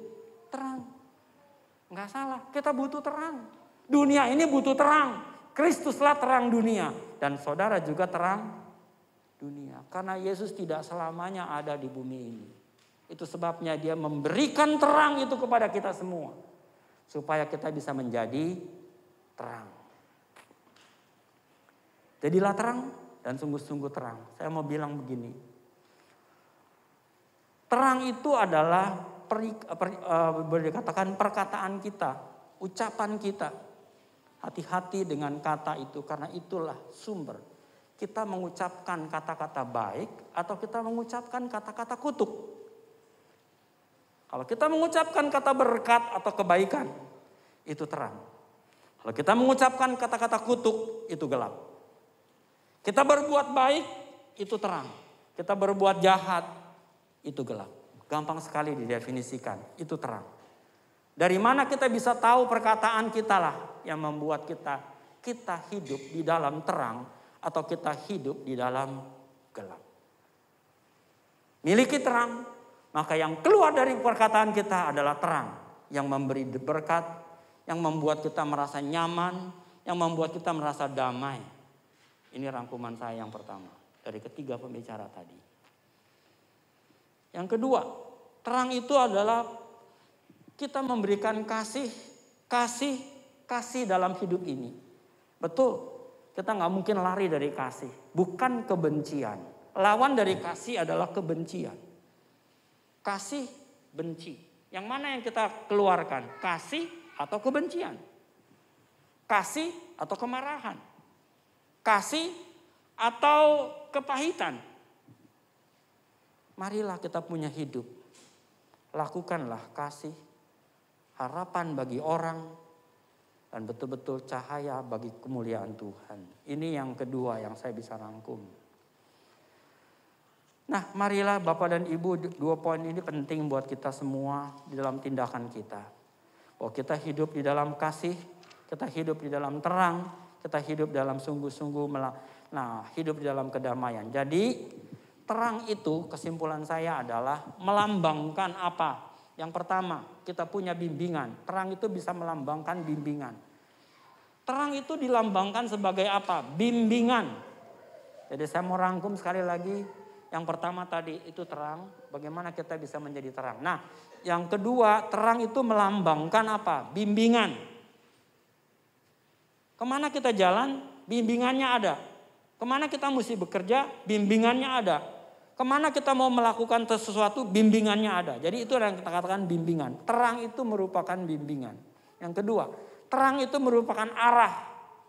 terang. Gak salah, kita butuh terang. Dunia ini butuh terang. Kristuslah terang dunia. Dan saudara juga terang dunia. Karena Yesus tidak selamanya ada di bumi ini. Itu sebabnya dia memberikan terang itu kepada kita semua. Supaya kita bisa menjadi terang. Jadilah terang dan sungguh-sungguh terang. Saya mau bilang begini. Terang itu adalah boleh dikatakan perkataan kita. Ucapan kita. Hati-hati dengan kata itu karena itulah sumber. Kita mengucapkan kata-kata baik atau kita mengucapkan kata-kata kutuk. Kalau kita mengucapkan kata berkat atau kebaikan, itu terang. Kalau kita mengucapkan kata-kata kutuk, itu gelap. Kita berbuat baik, itu terang. Kita berbuat jahat, itu gelap. Gampang sekali didefinisikan, itu terang. Dari mana kita bisa tahu perkataan kita lah yang membuat kita hidup di dalam terang atau kita hidup di dalam gelap. Miliki terang, maka yang keluar dari perkataan kita adalah terang. Yang memberi berkat, yang membuat kita merasa nyaman, yang membuat kita merasa damai. Ini rangkuman saya yang pertama dari ketiga pembicara tadi. Yang kedua, terang itu adalah kita memberikan kasih dalam hidup ini. Betul. Kita gak mungkin lari dari kasih. Bukan kebencian. Lawan dari kasih adalah kebencian. Kasih, benci. Yang mana yang kita keluarkan? Kasih atau kebencian? Kasih atau kemarahan? Kasih atau kepahitan? Marilah kita punya hidup. Lakukanlah kasih. Harapan bagi orang. Dan betul-betul cahaya bagi kemuliaan Tuhan. Ini yang kedua yang saya bisa rangkum. Nah, marilah Bapak dan Ibu, 2 poin ini penting buat kita semua di dalam tindakan kita. Bahwa kita hidup di dalam kasih, kita hidup di dalam terang, kita hidup dalam sungguh-sungguh, hidup di dalam kedamaian. Jadi, terang itu kesimpulan saya adalah melambangkan apa? Yang pertama, kita punya bimbingan. Terang itu bisa melambangkan bimbingan. Terang itu dilambangkan sebagai apa? Bimbingan. Jadi saya mau rangkum sekali lagi. Yang pertama tadi itu terang. Bagaimana kita bisa menjadi terang. Nah, yang kedua, terang itu melambangkan apa? Bimbingan. Kemana kita jalan? Bimbingannya ada. Kemana kita mesti bekerja? Bimbingannya ada. Kemana kita mau melakukan sesuatu, bimbingannya ada. Jadi itu yang kita katakan bimbingan. Terang itu merupakan bimbingan. Yang kedua, terang itu merupakan arah.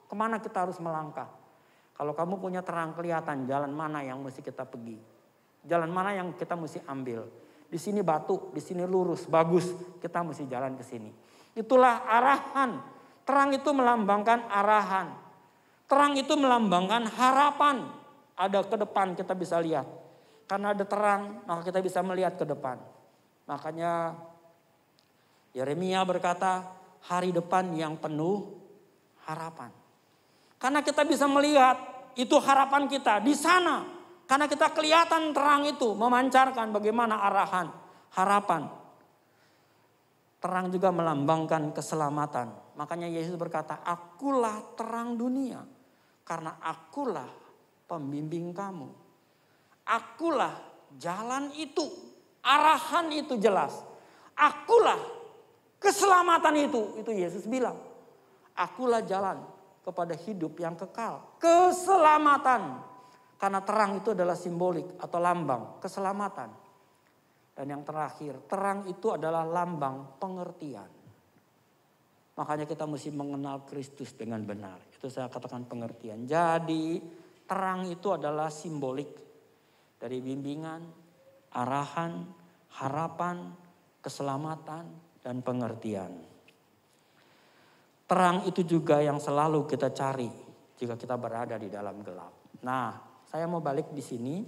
Kemana kita harus melangkah. Kalau kamu punya terang, kelihatan jalan mana yang mesti kita pergi. Jalan mana yang kita mesti ambil. Di sini batu, di sini lurus, bagus. Kita mesti jalan ke sini. Itulah arahan. Terang itu melambangkan arahan. Terang itu melambangkan harapan. Ada ke depan kita bisa lihat. Karena ada terang, maka kita bisa melihat ke depan. Makanya Yeremia berkata, hari depan yang penuh harapan. Karena kita bisa melihat, itu harapan kita di sana. Karena kita kelihatan terang itu memancarkan bagaimana arahan, harapan. Terang juga melambangkan keselamatan. Makanya Yesus berkata, akulah terang dunia. Karena akulah pembimbing kamu. Akulah jalan itu, arahan itu jelas. Akulah keselamatan itu Yesus bilang. Akulah jalan kepada hidup yang kekal, keselamatan. Karena terang itu adalah simbolik atau lambang keselamatan. Dan yang terakhir, terang itu adalah lambang pengertian. Makanya kita mesti mengenal Kristus dengan benar. Itu saya katakan pengertian. Jadi terang itu adalah simbolik dari bimbingan, arahan, harapan, keselamatan, dan pengertian. Terang itu juga yang selalu kita cari jika kita berada di dalam gelap. Nah, saya mau balik di sini.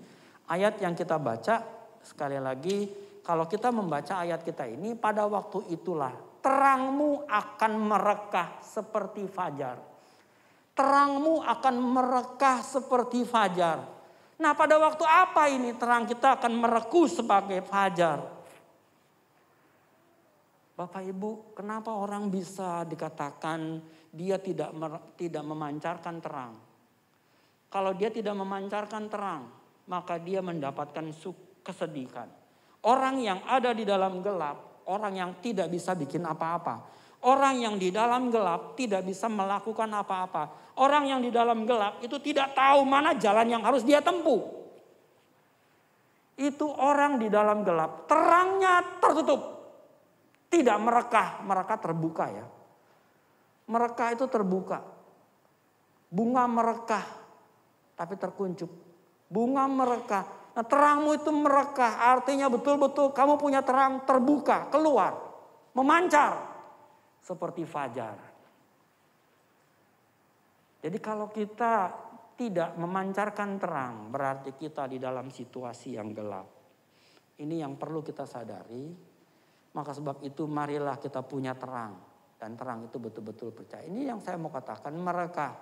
Ayat yang kita baca sekali lagi, kalau kita membaca ayat kita ini, pada waktu itulah terangmu akan merekah seperti fajar. Terangmu akan merekah seperti fajar. Nah, pada waktu apa ini terang kita akan mereku sebagai fajar? Bapak Ibu, kenapa orang bisa dikatakan dia tidak memancarkan terang? Kalau dia tidak memancarkan terang, maka dia mendapatkan kesedihan. Orang yang ada di dalam gelap, orang yang tidak bisa bikin apa-apa. Orang yang di dalam gelap tidak bisa melakukan apa-apa. Orang yang di dalam gelap itu tidak tahu mana jalan yang harus dia tempuh. Itu orang di dalam gelap, terangnya tertutup. Tidak merekah, mereka terbuka ya. Merekah itu terbuka. Bunga merekah, tapi terkuncup. Bunga merekah. Nah, terangmu itu merekah, artinya betul-betul kamu punya terang terbuka, keluar, memancar. Seperti fajar. Jadi kalau kita tidak memancarkan terang, berarti kita di dalam situasi yang gelap. Ini yang perlu kita sadari. Maka sebab itu marilah kita punya terang. Dan terang itu betul-betul percaya. Ini yang saya mau katakan, mereka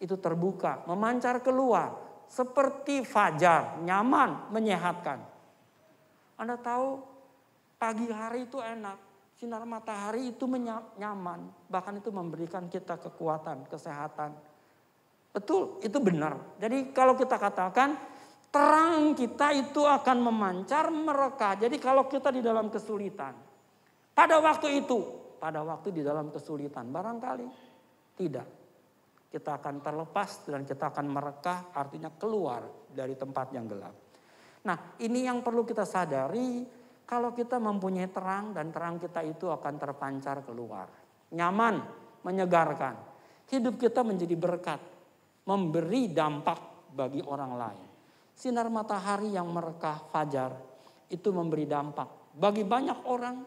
itu terbuka, memancar keluar. Seperti fajar, nyaman, menyehatkan. Anda tahu pagi hari itu enak. Sinar matahari itu nyaman. Bahkan itu memberikan kita kekuatan, kesehatan. Betul, itu benar. Jadi kalau kita katakan terang kita itu akan memancar merekah. Jadi kalau kita di dalam kesulitan. Pada waktu itu, pada waktu di dalam kesulitan. Barangkali tidak. Kita akan terlepas dan kita akan merekah, artinya keluar dari tempat yang gelap. Nah, ini yang perlu kita sadari. Kalau kita mempunyai terang dan terang kita itu akan terpancar keluar. Nyaman, menyegarkan. Hidup kita menjadi berkat. Memberi dampak bagi orang lain. Sinar matahari yang merekah fajar itu memberi dampak. Bagi banyak orang,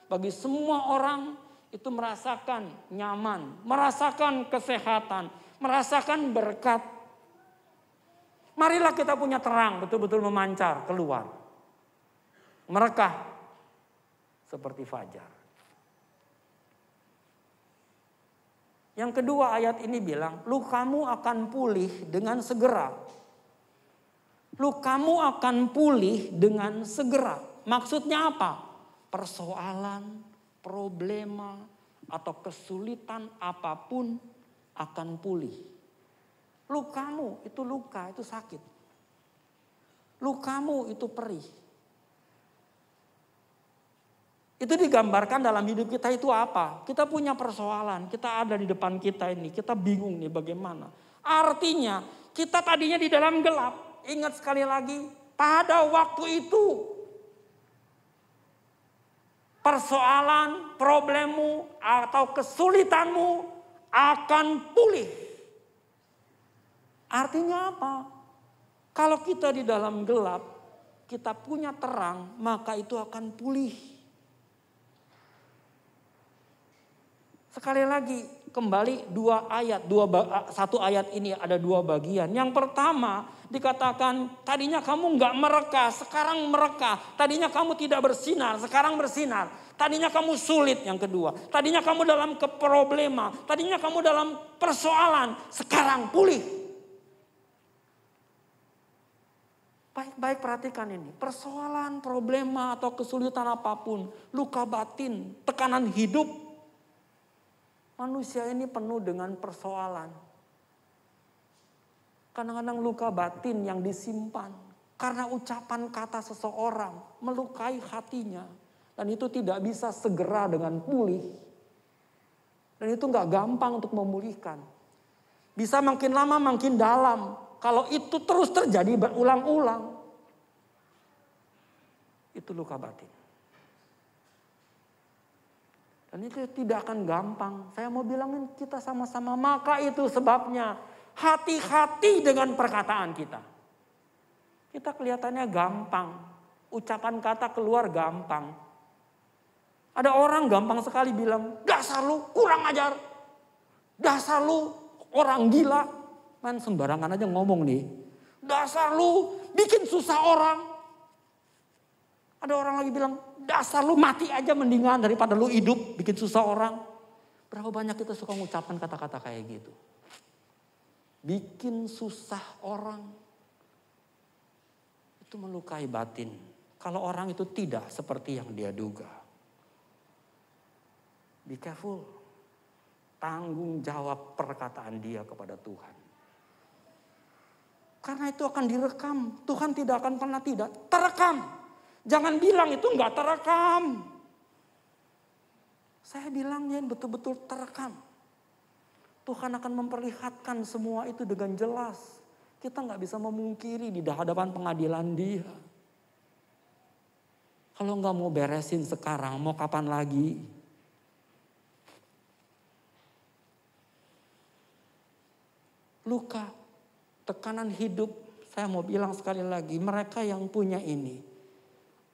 bagi semua orang itu merasakan nyaman. Merasakan kesehatan, merasakan berkat. Marilah kita punya terang betul-betul memancar keluar. Merekah seperti fajar. Yang kedua ayat ini bilang, lukamu akan pulih dengan segera. Lukamu akan pulih dengan segera. Maksudnya apa? Persoalan, problema, atau kesulitan apapun akan pulih. Lukamu itu luka, itu sakit. Lukamu itu perih. Itu digambarkan dalam hidup kita itu apa? Kita punya persoalan, kita ada di depan kita ini, kita bingung nih bagaimana. Artinya kita tadinya di dalam gelap, ingat sekali lagi pada waktu itu. Persoalan, problemmu atau kesulitanmu akan pulih. Artinya apa? Kalau kita di dalam gelap, kita punya terang, maka itu akan pulih. Sekali lagi kembali satu ayat ini ada dua bagian. Yang pertama dikatakan tadinya kamu nggak merekah, sekarang merekah. Tadinya kamu tidak bersinar, sekarang bersinar. Tadinya kamu sulit, yang kedua. Tadinya kamu dalam problema, tadinya kamu dalam persoalan, sekarang pulih. Baik-baik perhatikan ini. Persoalan, problema atau kesulitan apapun, luka batin, tekanan hidup. Manusia ini penuh dengan persoalan. Kadang-kadang luka batin yang disimpan. Karena ucapan kata seseorang melukai hatinya. Dan itu tidak bisa segera dengan pulih. Dan itu gak gampang untuk memulihkan. Bisa makin lama makin dalam. Kalau itu terus terjadi berulang-ulang. Itu luka batin. Dan itu tidak akan gampang. Saya mau bilangin kita sama-sama. Maka itu sebabnya hati-hati dengan perkataan kita. Kita kelihatannya gampang. Ucapan kata keluar gampang. Ada orang gampang sekali bilang, dasar lu kurang ajar. Dasar lu orang gila. Man sembarangan aja ngomong nih. Dasar lu bikin susah orang. Ada orang lagi bilang, dasar lu mati aja mendingan daripada lu hidup bikin susah orang. Berapa banyak kita suka mengucapkan kata-kata kayak gitu. Bikin susah orang. Itu melukai batin. Kalau orang itu tidak seperti yang dia duga. Be careful. Tanggung jawab perkataan dia kepada Tuhan. Karena itu akan direkam. Tuhan tidak akan pernah tidak terekam. Jangan bilang itu enggak terekam. Saya bilangnya betul-betul terekam. Tuhan akan memperlihatkan semua itu dengan jelas. Kita nggak bisa memungkiri di hadapan pengadilan dia. Kalau nggak mau beresin sekarang, mau kapan lagi? Luka, tekanan hidup, saya mau bilang sekali lagi, mereka yang punya ini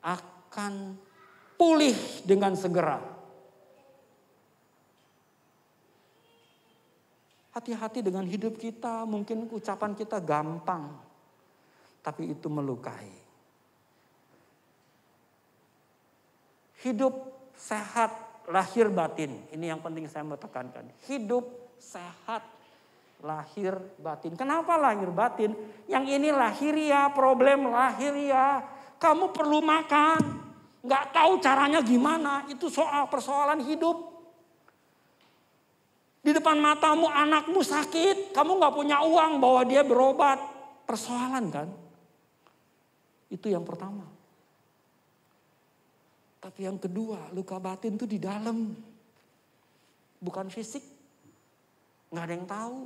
akan pulih dengan segera. Hati-hati dengan hidup kita, mungkin ucapan kita gampang, tapi itu melukai. Hidup sehat, lahir batin. Ini yang penting saya mau tekankan. Hidup sehat, lahir batin. Kenapa lahir batin? Yang ini lahiriah, problem lahiriah. Kamu perlu makan, nggak tahu caranya gimana. Itu soal persoalan hidup. Di depan matamu anakmu sakit, kamu gak punya uang bawa dia berobat. Persoalan kan? Itu yang pertama. Tapi yang kedua, luka batin itu di dalam. Bukan fisik. Gak ada yang tahu.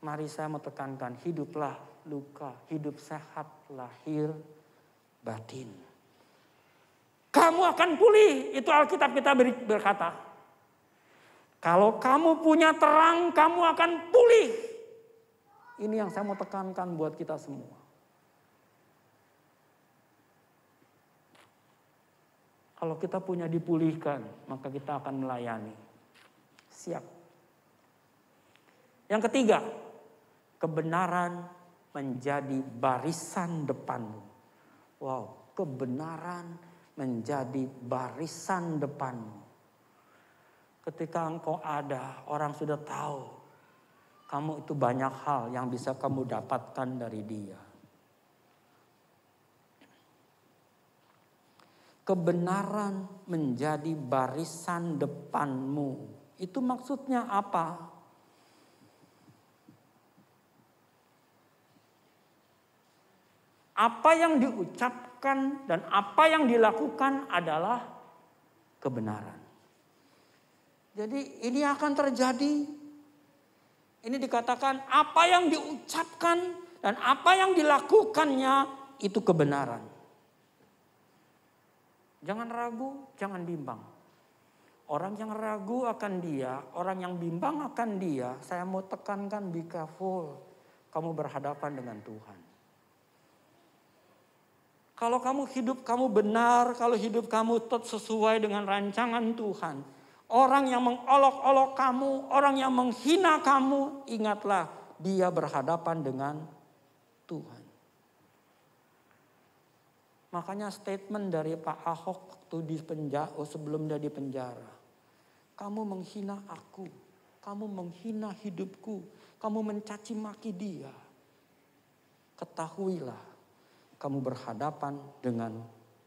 Mari saya mau tekankan, hiduplah luka, hidup sehat, lahir batin. Kamu akan pulih, itu Alkitab kita berkata. Kalau kamu punya terang, kamu akan pulih. Ini yang saya mau tekankan buat kita semua. Kalau kita punya dipulihkan, maka kita akan melayani. Siap. Yang ketiga, kebenaran menjadi barisan depanmu. Wow, kebenaran menjadi barisan depanmu. Ketika engkau ada, orang sudah tahu. Kamu itu banyak hal yang bisa kamu dapatkan dari dia. Kebenaran menjadi barisan depanmu. Itu maksudnya apa? Apa yang diucapkan dan apa yang dilakukan adalah kebenaran. Jadi ini akan terjadi. Ini dikatakan apa yang diucapkan dan apa yang dilakukannya itu kebenaran. Jangan ragu, jangan bimbang. Orang yang ragu akan dia, orang yang bimbang akan dia, saya mau tekankan be careful. Kamu berhadapan dengan Tuhan. Kalau kamu hidup kamu benar, kalau hidup kamu sesuai dengan rancangan Tuhan. Orang yang mengolok-olok kamu, orang yang menghina kamu, ingatlah dia berhadapan dengan Tuhan. Makanya statement dari Pak Ahok waktu di penjara, sebelum dia di penjara. Kamu menghina aku, kamu menghina hidupku, kamu mencaci maki dia. Ketahuilah, kamu berhadapan dengan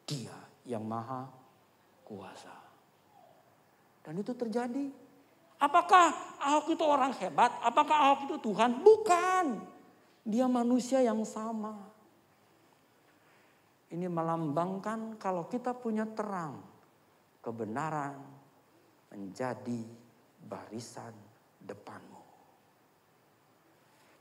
dia yang maha kuasa. Dan itu terjadi. Apakah Ahok itu orang hebat? Apakah Ahok itu Tuhan? Bukan. Dia manusia yang sama. Ini melambangkan kalau kita punya terang, kebenaran menjadi barisan depanmu.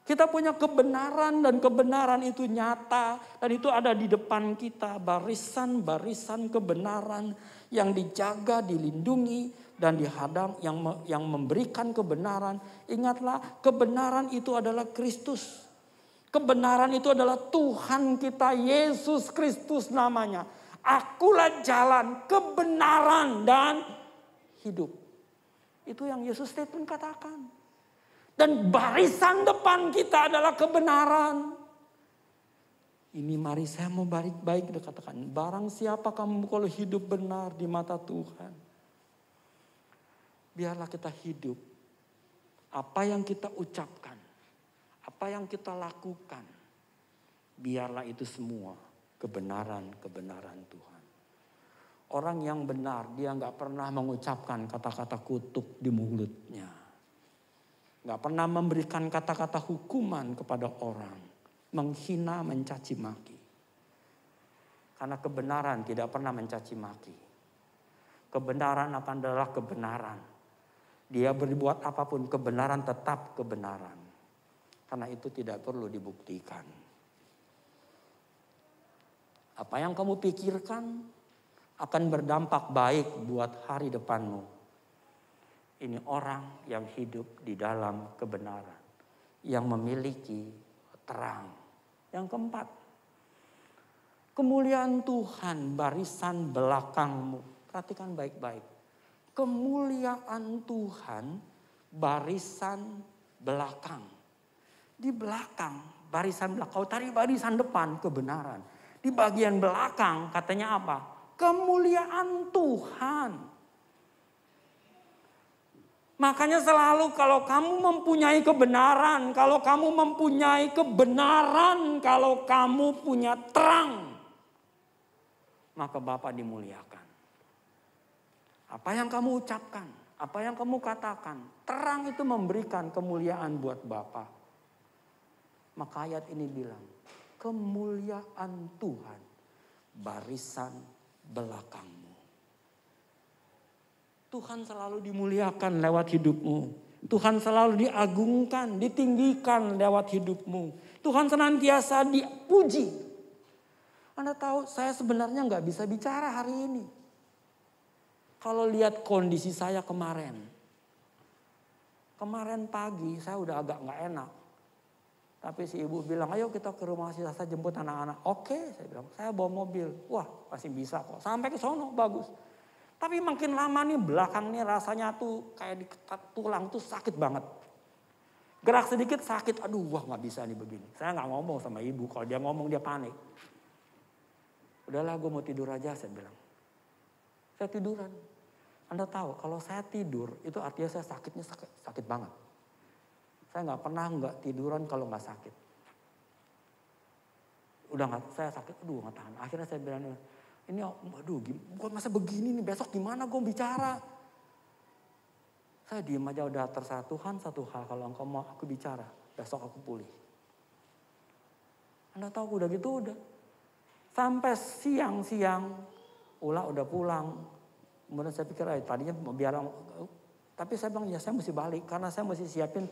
Kita punya kebenaran dan kebenaran itu nyata dan itu ada di depan kita. Barisan-barisan kebenaran yang dijaga, dilindungi dan dihadang yang memberikan kebenaran. Ingatlah, kebenaran itu adalah Kristus. Kebenaran itu adalah Tuhan kita, Yesus Kristus namanya. Akulah jalan, kebenaran dan hidup. Itu yang Yesus statement katakan. Dan barisan depan kita adalah kebenaran. Ini mari saya mau baik-baik dikatakan. Barang siapa kamu kalau hidup benar di mata Tuhan. Biarlah kita hidup. Apa yang kita ucapkan. Apa yang kita lakukan. Biarlah itu semua kebenaran-kebenaran Tuhan. Orang yang benar dia gak pernah mengucapkan kata-kata kutuk di mulutnya. Gak pernah memberikan kata-kata hukuman kepada orang. Menghina, mencaci maki. Karena kebenaran tidak pernah mencaci maki. Kebenaran adalah kebenaran. Dia berbuat apapun, kebenaran tetap kebenaran. Karena itu tidak perlu dibuktikan. Apa yang kamu pikirkan akan berdampak baik buat hari depanmu. Ini orang yang hidup di dalam kebenaran. Yang memiliki terang. Yang keempat, kemuliaan Tuhan barisan belakangmu. Perhatikan baik-baik. Kemuliaan Tuhan barisan belakang. Di belakang, barisan belakang. Kalau tadi barisan depan, kebenaran. Di bagian belakang katanya apa? Kemuliaan Tuhan. Makanya selalu kalau kamu mempunyai kebenaran, kalau kamu punya terang, maka Bapa dimuliakan. Apa yang kamu ucapkan, apa yang kamu katakan, terang itu memberikan kemuliaan buat Bapa. Maka ayat ini bilang, kemuliaan Tuhan barisan belakangmu. Tuhan selalu dimuliakan lewat hidupmu. Tuhan selalu diagungkan, ditinggikan lewat hidupmu. Tuhan senantiasa dipuji. Anda tahu saya sebenarnya nggak bisa bicara hari ini. Kalau lihat kondisi saya kemarin. Kemarin pagi saya udah agak nggak enak. Tapi si ibu bilang, ayo kita ke rumah si Sasa jemput anak-anak. Oke, saya bilang, saya bawa mobil. Wah, masih bisa kok. Sampai ke sono, bagus. Tapi makin lama nih belakang nih rasanya tuh kayak di tulang tuh sakit banget. Gerak sedikit sakit, aduh wah gak bisa nih begini. Saya gak ngomong sama ibu, kalau dia ngomong dia panik. Udahlah gue mau tidur aja saya bilang. Saya tiduran. Anda tahu kalau saya tidur itu artinya saya sakitnya sakit banget. Saya gak pernah gak tiduran kalau gak sakit. Udah gak, saya sakit, aduh gak tahan. Akhirnya saya bilang, ini aduh masa begini nih besok gimana gue bicara. Saya diem aja udah terserah Tuhan satu hal. Kalau engkau mau aku bicara besok aku pulih. Anda tahu udah gitu udah. Sampai siang-siang Ula udah pulang. Kemudian saya pikir tadinya biar. Tapi saya bilang ya saya mesti balik. Karena saya mesti siapin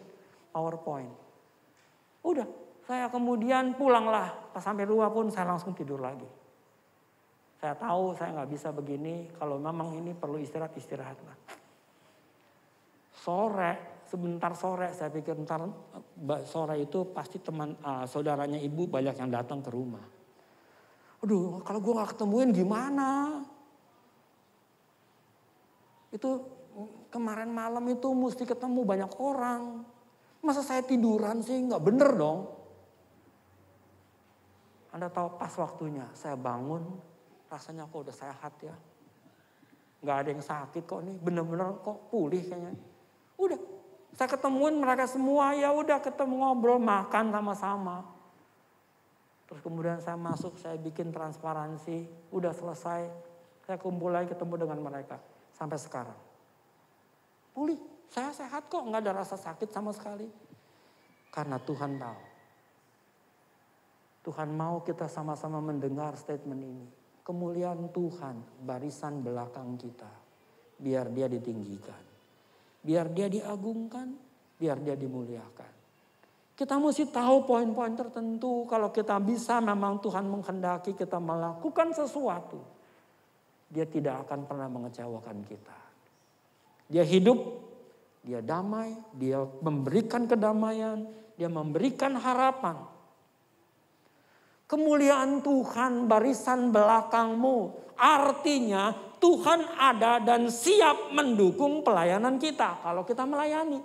PowerPoint. Udah saya kemudian pulanglah. Pas sampai rumah pun saya langsung tidur lagi. Saya tahu saya nggak bisa begini, kalau memang ini perlu istirahatlah. Sebentar sore, saya pikir ntar sore itu pasti teman saudaranya ibu banyak yang datang ke rumah. Aduh, kalau gue nggak ketemuin gimana? Itu kemarin malam itu mesti ketemu banyak orang. Masa saya tiduran sih, nggak bener dong. Anda tahu pas waktunya saya bangun. Rasanya kok udah sehat ya. Gak ada yang sakit kok nih. Bener-bener kok pulih kayaknya. Udah. Saya ketemuin mereka semua. Ya udah ketemu ngobrol. Makan sama-sama. Terus kemudian saya masuk. Saya bikin transparansi. Udah selesai. Saya kumpul lagi ketemu dengan mereka. Sampai sekarang. Pulih. Saya sehat kok. Gak ada rasa sakit sama sekali. Karena Tuhan tahu. Tuhan mau kita sama-sama mendengar statement ini. Kemuliaan Tuhan barisan belakang kita. Biar dia ditinggikan. Biar dia diagungkan. Biar dia dimuliakan. Kita mesti tahu poin-poin tertentu. Kalau kita bisa memang Tuhan menghendaki kita melakukan sesuatu. Dia tidak akan pernah mengecewakan kita. Dia hidup. Dia damai. Dia memberikan kedamaian. Dia memberikan harapan. Kemuliaan Tuhan barisan belakangmu. Artinya Tuhan ada dan siap mendukung pelayanan kita. Kalau kita melayani.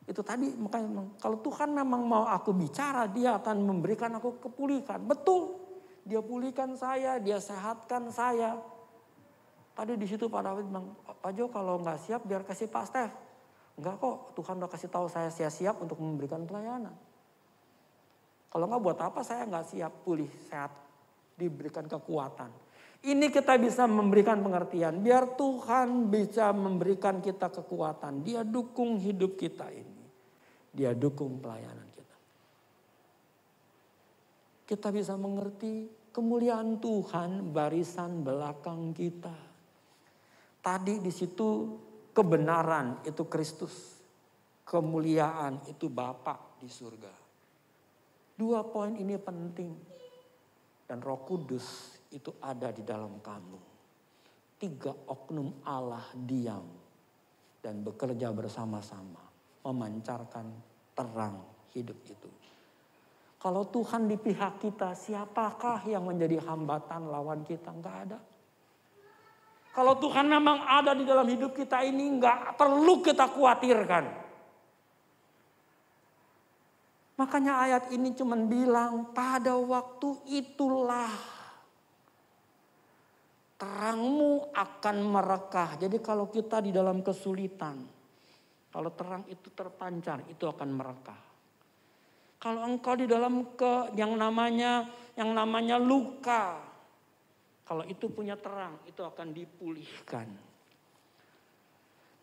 Itu tadi makanya kalau Tuhan memang mau aku bicara, dia akan memberikan aku kepulihan. Betul, dia pulihkan saya, dia sehatkan saya. Tadi di situ Pak David bilang, Pak Jo kalau nggak siap biar kasih Pak Stef. Enggak kok, Tuhan udah kasih tahu saya siap untuk memberikan pelayanan. Kalau nggak buat apa saya nggak siap pulih, sehat, diberikan kekuatan. Ini kita bisa memberikan pengertian, biar Tuhan bisa memberikan kita kekuatan. Dia dukung hidup kita ini. Dia dukung pelayanan kita. Kita bisa mengerti kemuliaan Tuhan barisan belakang kita. Tadi di situ kebenaran itu Kristus. Kemuliaan itu Bapa di surga. 2 poin ini penting. Dan Roh Kudus itu ada di dalam kamu. 3 oknum Allah diam dan bekerja bersama-sama. Memancarkan terang hidup itu. Kalau Tuhan di pihak kita, siapakah yang menjadi hambatan lawan kita? Enggak ada. Kalau Tuhan memang ada di dalam hidup kita ini, enggak perlu kita khawatirkan. Makanya ayat ini cuma bilang, pada waktu itulah terangmu akan merekah. Jadi kalau kita di dalam kesulitan, kalau terang itu terpancar, itu akan merekah. Kalau engkau di dalam yang namanya luka, kalau itu punya terang, itu akan dipulihkan.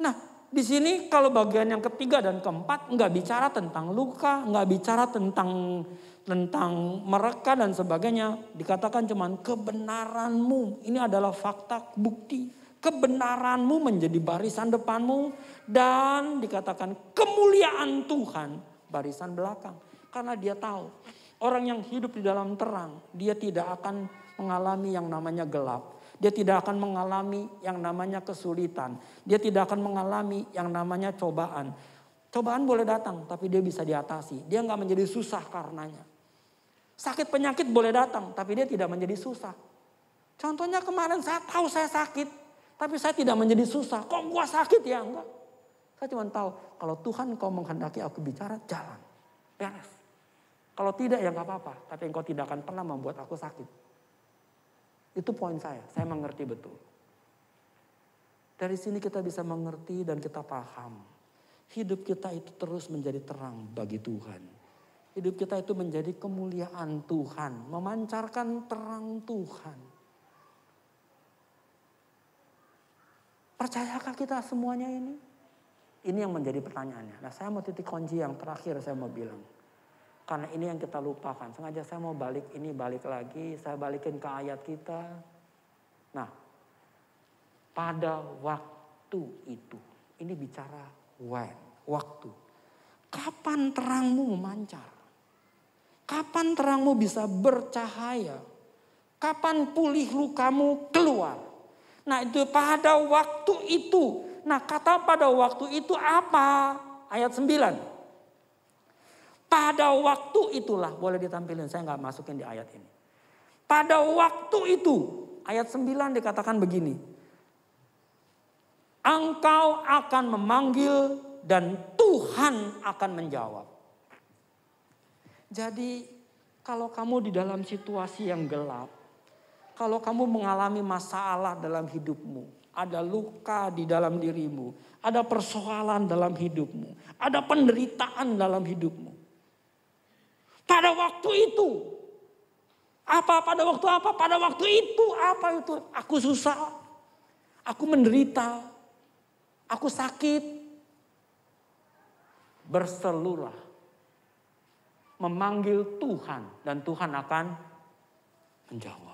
Nah, di sini kalau bagian yang ketiga dan keempat nggak bicara tentang luka, nggak bicara tentang mereka dan sebagainya. Dikatakan cuman kebenaranmu. Ini adalah fakta, bukti. Kebenaranmu menjadi barisan depanmu dan dikatakan kemuliaan Tuhan barisan belakang. Karena dia tahu orang yang hidup di dalam terang, dia tidak akan mengalami yang namanya gelap. Dia tidak akan mengalami yang namanya kesulitan. Dia tidak akan mengalami yang namanya cobaan. Cobaan boleh datang tapi dia bisa diatasi. Dia nggak menjadi susah karenanya. Sakit penyakit boleh datang tapi dia tidak menjadi susah. Contohnya kemarin saya tahu saya sakit. Tapi saya tidak menjadi susah. Kok gua sakit ya? Enggak. Saya cuma tahu kalau Tuhan kau menghendaki aku bicara, jalan. Beres. Kalau tidak ya enggak apa-apa. Tapi engkau tidak akan pernah membuat aku sakit. Itu poin saya. Saya mengerti betul. Dari sini kita bisa mengerti dan kita paham. Hidup kita itu terus menjadi terang bagi Tuhan. Hidup kita itu menjadi kemuliaan Tuhan. Memancarkan terang Tuhan. Percayakah kita semuanya ini? Ini yang menjadi pertanyaannya. Nah, saya mau titik kunci yang terakhir saya mau bilang. Karena ini yang kita lupakan. Sengaja saya mau balik lagi. Saya balikin ke ayat kita. Nah, pada waktu itu. Ini bicara when, waktu. Kapan terangmu memancar? Kapan terangmu bisa bercahaya? Kapan pulih lukamu keluar? Nah itu pada waktu itu. Nah kata pada waktu itu apa? Ayat 9. Pada waktu itulah. Boleh ditampilin, saya nggak masukin di ayat ini. Pada waktu itu. Ayat 9 dikatakan begini. Engkau akan memanggil dan Tuhan akan menjawab. Jadi kalau kamu di dalam situasi yang gelap. Kalau kamu mengalami masalah dalam hidupmu, ada luka di dalam dirimu, ada persoalan dalam hidupmu, ada penderitaan dalam hidupmu. Pada waktu itu, pada waktu apa? Pada waktu itu, apa itu? Aku susah, aku menderita, aku sakit. Berseluruh, memanggil Tuhan dan Tuhan akan menjawab.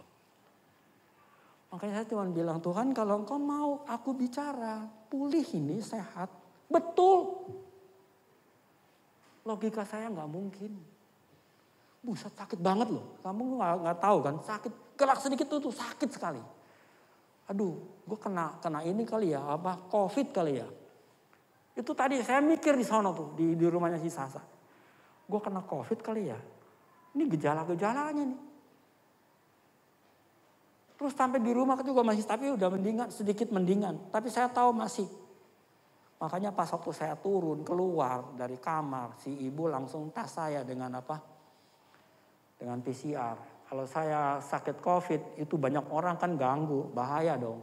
Makanya saya cuma bilang, Tuhan kalau engkau mau aku bicara, pulih ini sehat. Betul. Logika saya nggak mungkin. Buset sakit banget loh. Kamu nggak tahu kan sakit. Gerak sedikit tuh sakit sekali. Aduh gue kena ini kali ya. Covid kali ya. Itu tadi saya mikir di sana tuh. Di rumahnya si Sasa. Gue kena Covid kali ya. Ini gejala-gejalanya nih. Terus sampai di rumah juga masih, tapi udah mendingan, sedikit mendingan. Tapi saya tahu masih. Makanya pas waktu saya turun keluar dari kamar, si ibu langsung tas saya dengan apa? Dengan PCR. Kalau saya sakit COVID itu banyak orang kan ganggu, bahaya dong.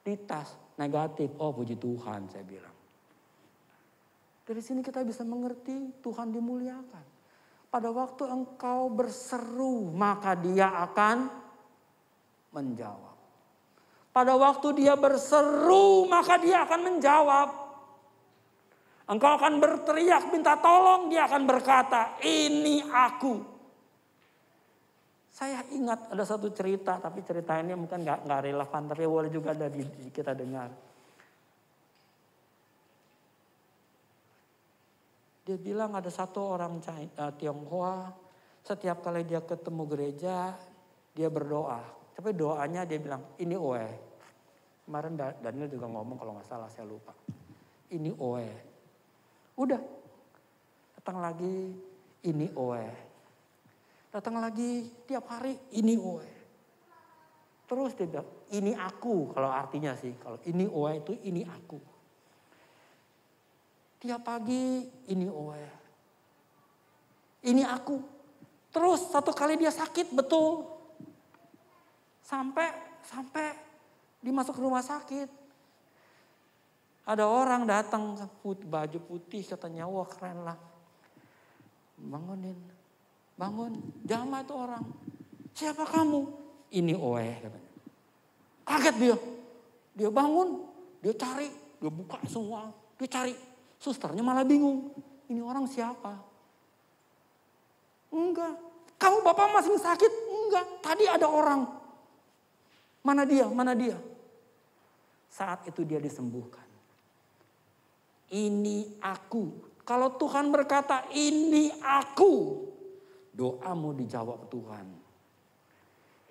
Di tas negatif, oh puji Tuhan saya bilang. Dari sini kita bisa mengerti Tuhan dimuliakan. Pada waktu engkau berseru maka dia akan menjawab. Pada waktu dia berseru maka dia akan menjawab. Engkau akan berteriak minta tolong, dia akan berkata, ini aku. Saya ingat ada satu cerita, tapi cerita ini mungkin gak relevan, tapi boleh juga dari kita dengar. Dia bilang ada satu orang Tionghoa, setiap kali dia ketemu gereja, dia berdoa. Tapi doanya dia bilang, ini oe. Kemarin Daniel juga ngomong kalau gak salah, saya lupa. Ini oe. Udah. Datang lagi, ini oe. Datang lagi tiap hari, ini oe. Terus dia bilang, ini aku. Kalau artinya sih, kalau ini oe itu ini aku. Tiap pagi, ini oe. Ini aku. Terus satu kali dia sakit, betul. Sampai dimasuk rumah sakit. Ada orang datang baju putih katanya, wah keren lah. Bangun, jamaah itu orang. Siapa kamu? Ini oe katanya. Kaget dia. Dia bangun, dia cari, dia buka semua, dia cari. Susternya malah bingung. Ini orang siapa? Enggak. Kamu bapak masih sakit? Enggak. Tadi ada orang. Mana dia? Saat itu dia disembuhkan. Ini aku. Kalau Tuhan berkata ini aku, doamu dijawab Tuhan.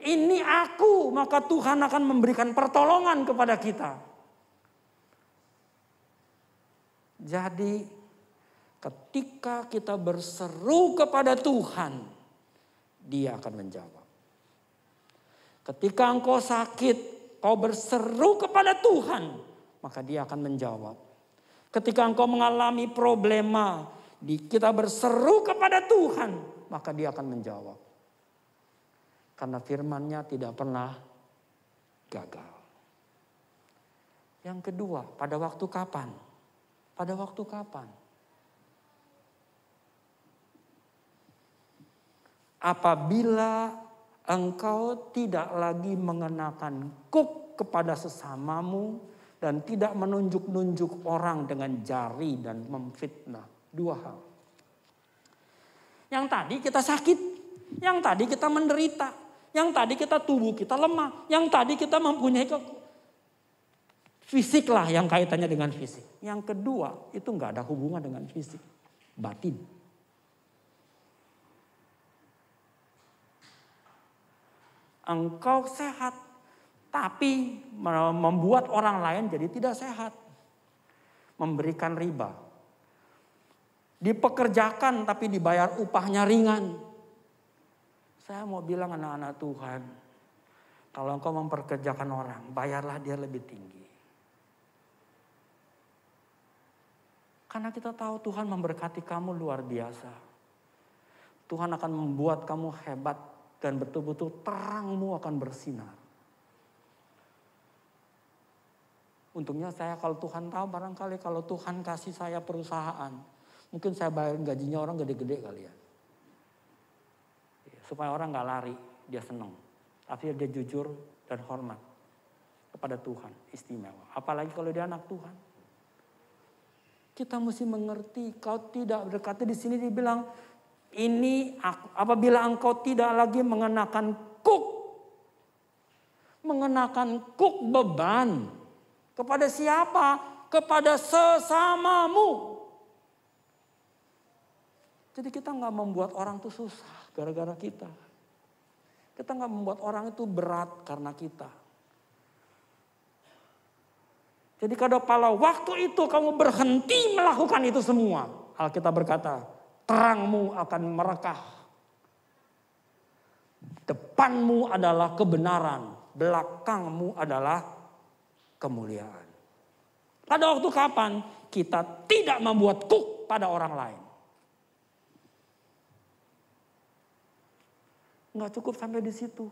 Ini aku, maka Tuhan akan memberikan pertolongan kepada kita. Jadi ketika kita berseru kepada Tuhan, dia akan menjawab. Ketika engkau sakit, kau berseru kepada Tuhan, maka dia akan menjawab. Ketika engkau mengalami problema, kita berseru kepada Tuhan, maka dia akan menjawab. Karena firman-Nya tidak pernah gagal. Yang kedua, pada waktu kapan? Pada waktu kapan? Apabila engkau tidak lagi mengenakan kuk kepada sesamamu dan tidak menunjuk-nunjuk orang dengan jari dan memfitnah. Dua hal. Yang tadi kita sakit, yang tadi kita menderita, yang tadi kita tubuh kita lemah, yang tadi kita mempunyai fisik lah yang kaitannya dengan fisik. Yang kedua itu nggak ada hubungan dengan fisik, batin. Engkau sehat, tapi membuat orang lain jadi tidak sehat. Memberikan riba. Dipekerjakan tapi dibayar upahnya ringan. Saya mau bilang anak-anak Tuhan, kalau engkau memperkerjakan orang, bayarlah dia lebih tinggi. Karena kita tahu Tuhan memberkati kamu luar biasa. Tuhan akan membuat kamu hebat. Dan betul-betul terangmu akan bersinar. Untungnya saya kalau Tuhan tahu barangkali kalau Tuhan kasih saya perusahaan. Mungkin saya bayar gajinya orang gede-gede kali ya. Supaya orang gak lari, dia senang. Tapi dia jujur dan hormat kepada Tuhan, istimewa. Apalagi kalau dia anak Tuhan. Kita mesti mengerti, kau tidak berkata di sini dibilang, ini apabila engkau tidak lagi mengenakan kuk. Mengenakan kuk beban. Kepada siapa? Kepada sesamamu. Jadi kita gak membuat orang itu susah gara-gara kita. Kita gak membuat orang itu berat karena kita. Jadi pada waktu itu kamu berhenti melakukan itu semua. Alkitab berkata, terangmu akan merekah. Depanmu adalah kebenaran. Belakangmu adalah kemuliaan. Pada waktu kapan kita tidak membuat kuk pada orang lain. Nggak cukup sampai di situ.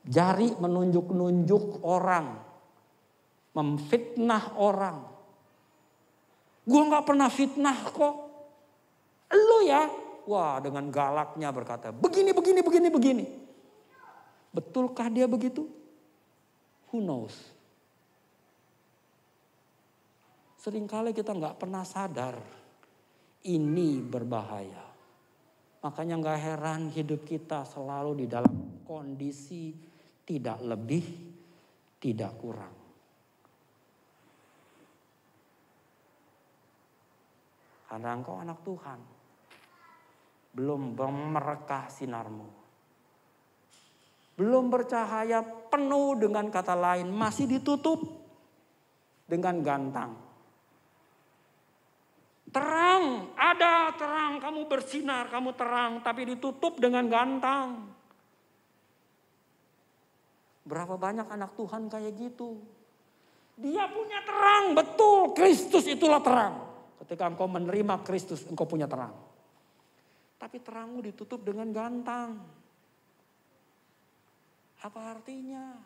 Jari menunjuk-nunjuk orang. Memfitnah orang. Gue nggak pernah fitnah kok. Lu ya. Wah, dengan galaknya berkata, begini. Betulkah dia begitu? Who knows? Seringkali kita nggak pernah sadar. Ini berbahaya. Makanya nggak heran hidup kita selalu di dalam kondisi tidak lebih, tidak kurang. Karena engkau anak Tuhan. Belum merekah sinarmu. Belum bercahaya penuh, dengan kata lain masih ditutup dengan gantang. Terang, ada terang, kamu bersinar, kamu terang, tapi ditutup dengan gantang. Berapa banyak anak Tuhan kayak gitu. Dia punya terang, betul, Kristus itulah terang. Ketika engkau menerima Kristus, engkau punya terang. Tapi terangmu ditutup dengan gantang. Apa artinya?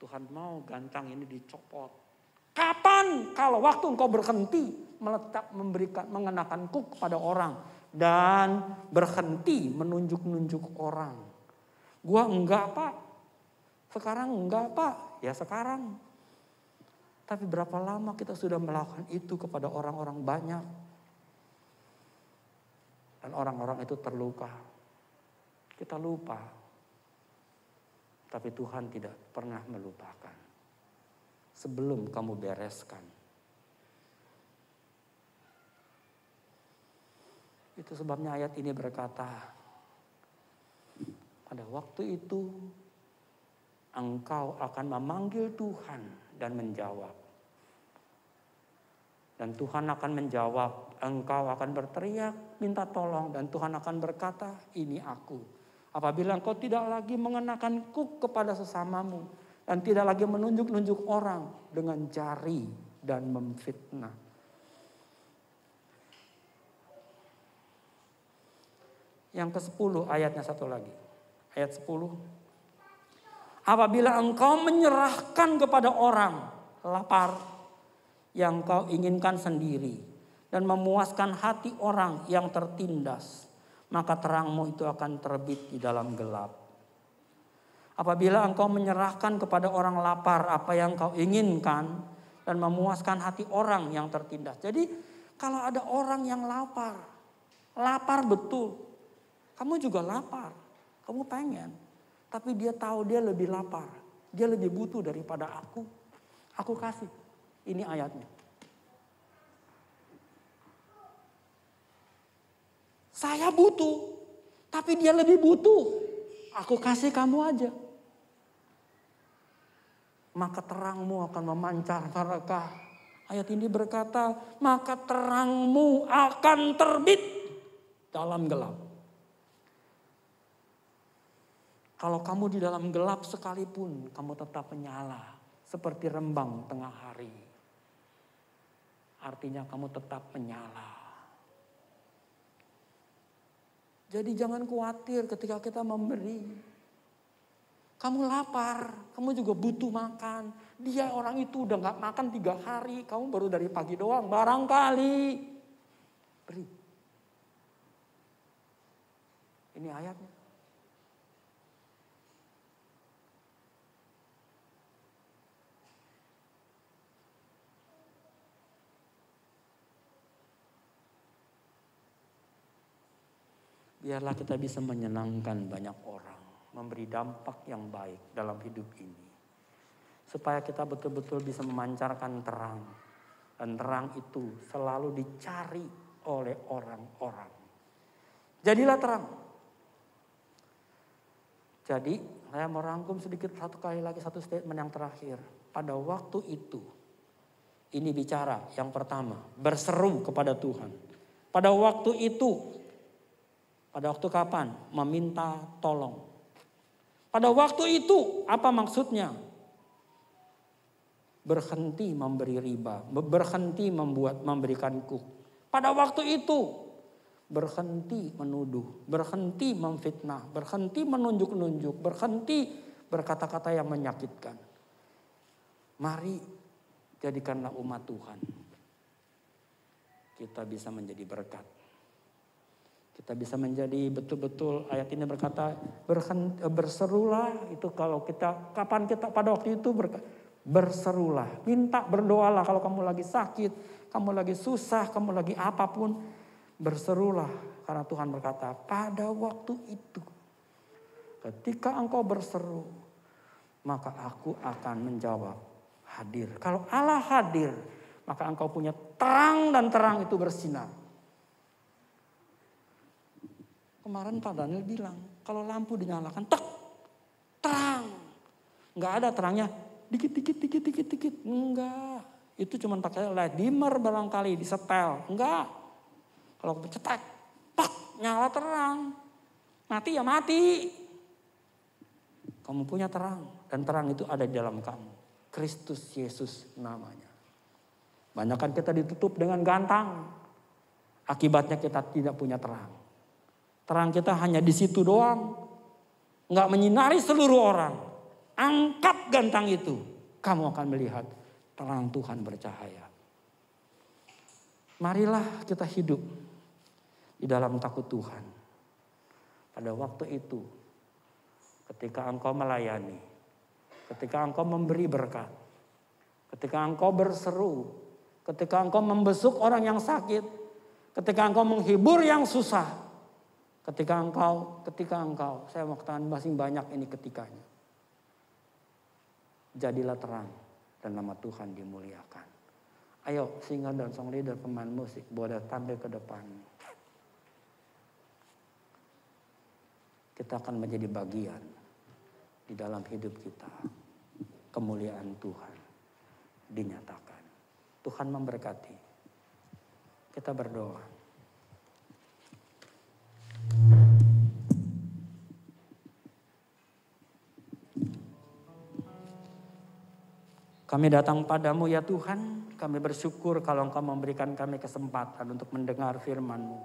Tuhan mau gantang ini dicopot. Kapan? Kalau waktu engkau berhenti mengenakan kuk kepada orang dan berhenti menunjuk-nunjuk orang. Gua enggak, Pak. Sekarang enggak, Pak. Ya sekarang. Tapi berapa lama kita sudah melakukan itu kepada orang-orang banyak. Dan orang-orang itu terluka. Kita lupa. Tapi Tuhan tidak pernah melupakan. Sebelum kamu bereskan. Itu sebabnya ayat ini berkata, pada waktu itu engkau akan memanggil Tuhan dan menjawab. Dan Tuhan akan menjawab, engkau akan berteriak minta tolong dan Tuhan akan berkata, ini aku. Apabila engkau tidak lagi mengenakan kuk kepada sesamamu, dan tidak lagi menunjuk-nunjuk orang dengan jari dan memfitnah. Yang ke-10 ayatnya satu lagi. Ayat 10. Apabila engkau menyerahkan kepada orang lapar yang kau inginkan sendiri. Dan memuaskan hati orang yang tertindas. Maka terangmu itu akan terbit di dalam gelap. Apabila engkau menyerahkan kepada orang lapar apa yang kau inginkan dan memuaskan hati orang yang tertindas. Jadi kalau ada orang yang lapar betul. Kamu juga lapar, kamu pengen. Tapi dia tahu dia lebih lapar, dia lebih butuh daripada aku. Aku kasih, ini ayatnya. Saya butuh, tapi dia lebih butuh. Aku kasih kamu aja. Maka terangmu akan memancar mereka. Ayat ini berkata, maka terangmu akan terbit dalam gelap. Kalau kamu di dalam gelap sekalipun, kamu tetap menyala. Seperti rembang tengah hari. Artinya kamu tetap menyala. Jadi jangan khawatir ketika kita memberi. Kamu lapar, kamu juga butuh makan. Dia orang itu udah gak makan 3 hari, kamu baru dari pagi doang. Barangkali. Beri. Ini ayatnya. Biarlah kita bisa menyenangkan banyak orang. Memberi dampak yang baik dalam hidup ini. Supaya kita betul-betul bisa memancarkan terang. Dan terang itu selalu dicari oleh orang-orang. Jadilah terang. Jadi saya merangkum sedikit satu statement yang terakhir. Pada waktu itu. Ini bicara yang pertama. Berseru kepada Tuhan. Pada waktu itu. Pada waktu kapan? Meminta tolong. Pada waktu itu, apa maksudnya? Berhenti memberi riba, berhenti memberikan kuk. Pada waktu itu, berhenti menuduh, berhenti memfitnah, berhenti menunjuk-nunjuk, berhenti berkata-kata yang menyakitkan. Mari jadikanlah umat Tuhan. Kita bisa menjadi berkat. Kita bisa menjadi betul-betul, ayat ini berkata berserulah, itu kalau kita, kapan kita pada waktu itu berserulah, minta, berdoalah kalau kamu lagi sakit, kamu lagi susah, kamu lagi apapun, berserulah karena Tuhan berkata pada waktu itu ketika engkau berseru maka aku akan menjawab hadir. Kalau Allah hadir maka engkau punya terang dan terang itu bersinar. Kemarin Pak Daniel bilang, kalau lampu dinyalakan, tek, terang. Enggak ada terangnya, dikit. Enggak. Itu cuma pakai light dimmer barangkali, disetel. Enggak. Kalau cetek, tek, nyala terang. Mati ya mati. Kamu punya terang. Dan terang itu ada di dalam kamu. Kristus Yesus namanya. Banyak kan kita ditutup dengan gantang. Akibatnya kita tidak punya terang. Terang kita hanya di situ doang. Enggak menyinari seluruh orang. Angkat gantang itu. Kamu akan melihat terang Tuhan bercahaya. Marilah kita hidup di dalam takut Tuhan. Pada waktu itu, ketika engkau melayani, ketika engkau memberi berkat, ketika engkau berseru, ketika engkau membesuk orang yang sakit, ketika engkau menghibur yang susah, ketika engkau, saya mau katakan masih banyak ini ketikanya. Jadilah terang dan nama Tuhan dimuliakan. Ayo singer dan song leader, pemain musik, boleh tampil ke depan. Kita akan menjadi bagian di dalam hidup kita. Kemuliaan Tuhan dinyatakan. Tuhan memberkati. Kita berdoa. Kami datang padamu ya Tuhan, kami bersyukur kalau Engkau memberikan kami kesempatan untuk mendengar firman-Mu.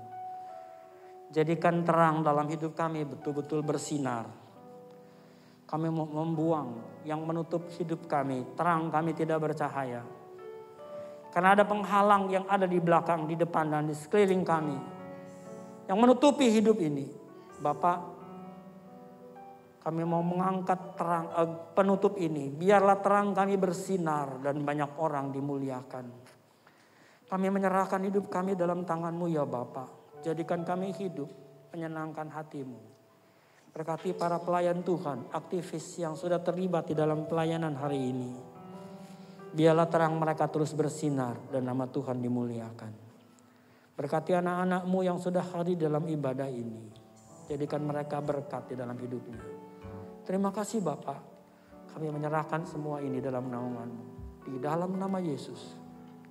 Jadikan terang dalam hidup kami betul-betul bersinar. Kami mau membuang yang menutup hidup kami, terang kami tidak bercahaya. Karena ada penghalang yang ada di belakang, di depan dan di sekeliling kami. Yang menutupi hidup ini. Bapak, kami mau mengangkat terang penutup ini. Biarlah terang kami bersinar dan banyak orang dimuliakan. Kami menyerahkan hidup kami dalam tangan-Mu ya Bapak. Jadikan kami hidup menyenangkan hati-Mu. Berkati para pelayan Tuhan, aktivis yang sudah terlibat di dalam pelayanan hari ini. Biarlah terang mereka terus bersinar dan nama Tuhan dimuliakan. Berkati anak-anak-Mu yang sudah hadir dalam ibadah ini. Jadikan mereka berkat di dalam hidupnya. Terima kasih Bapak. Kami menyerahkan semua ini dalam naungan-Mu. Di dalam nama Yesus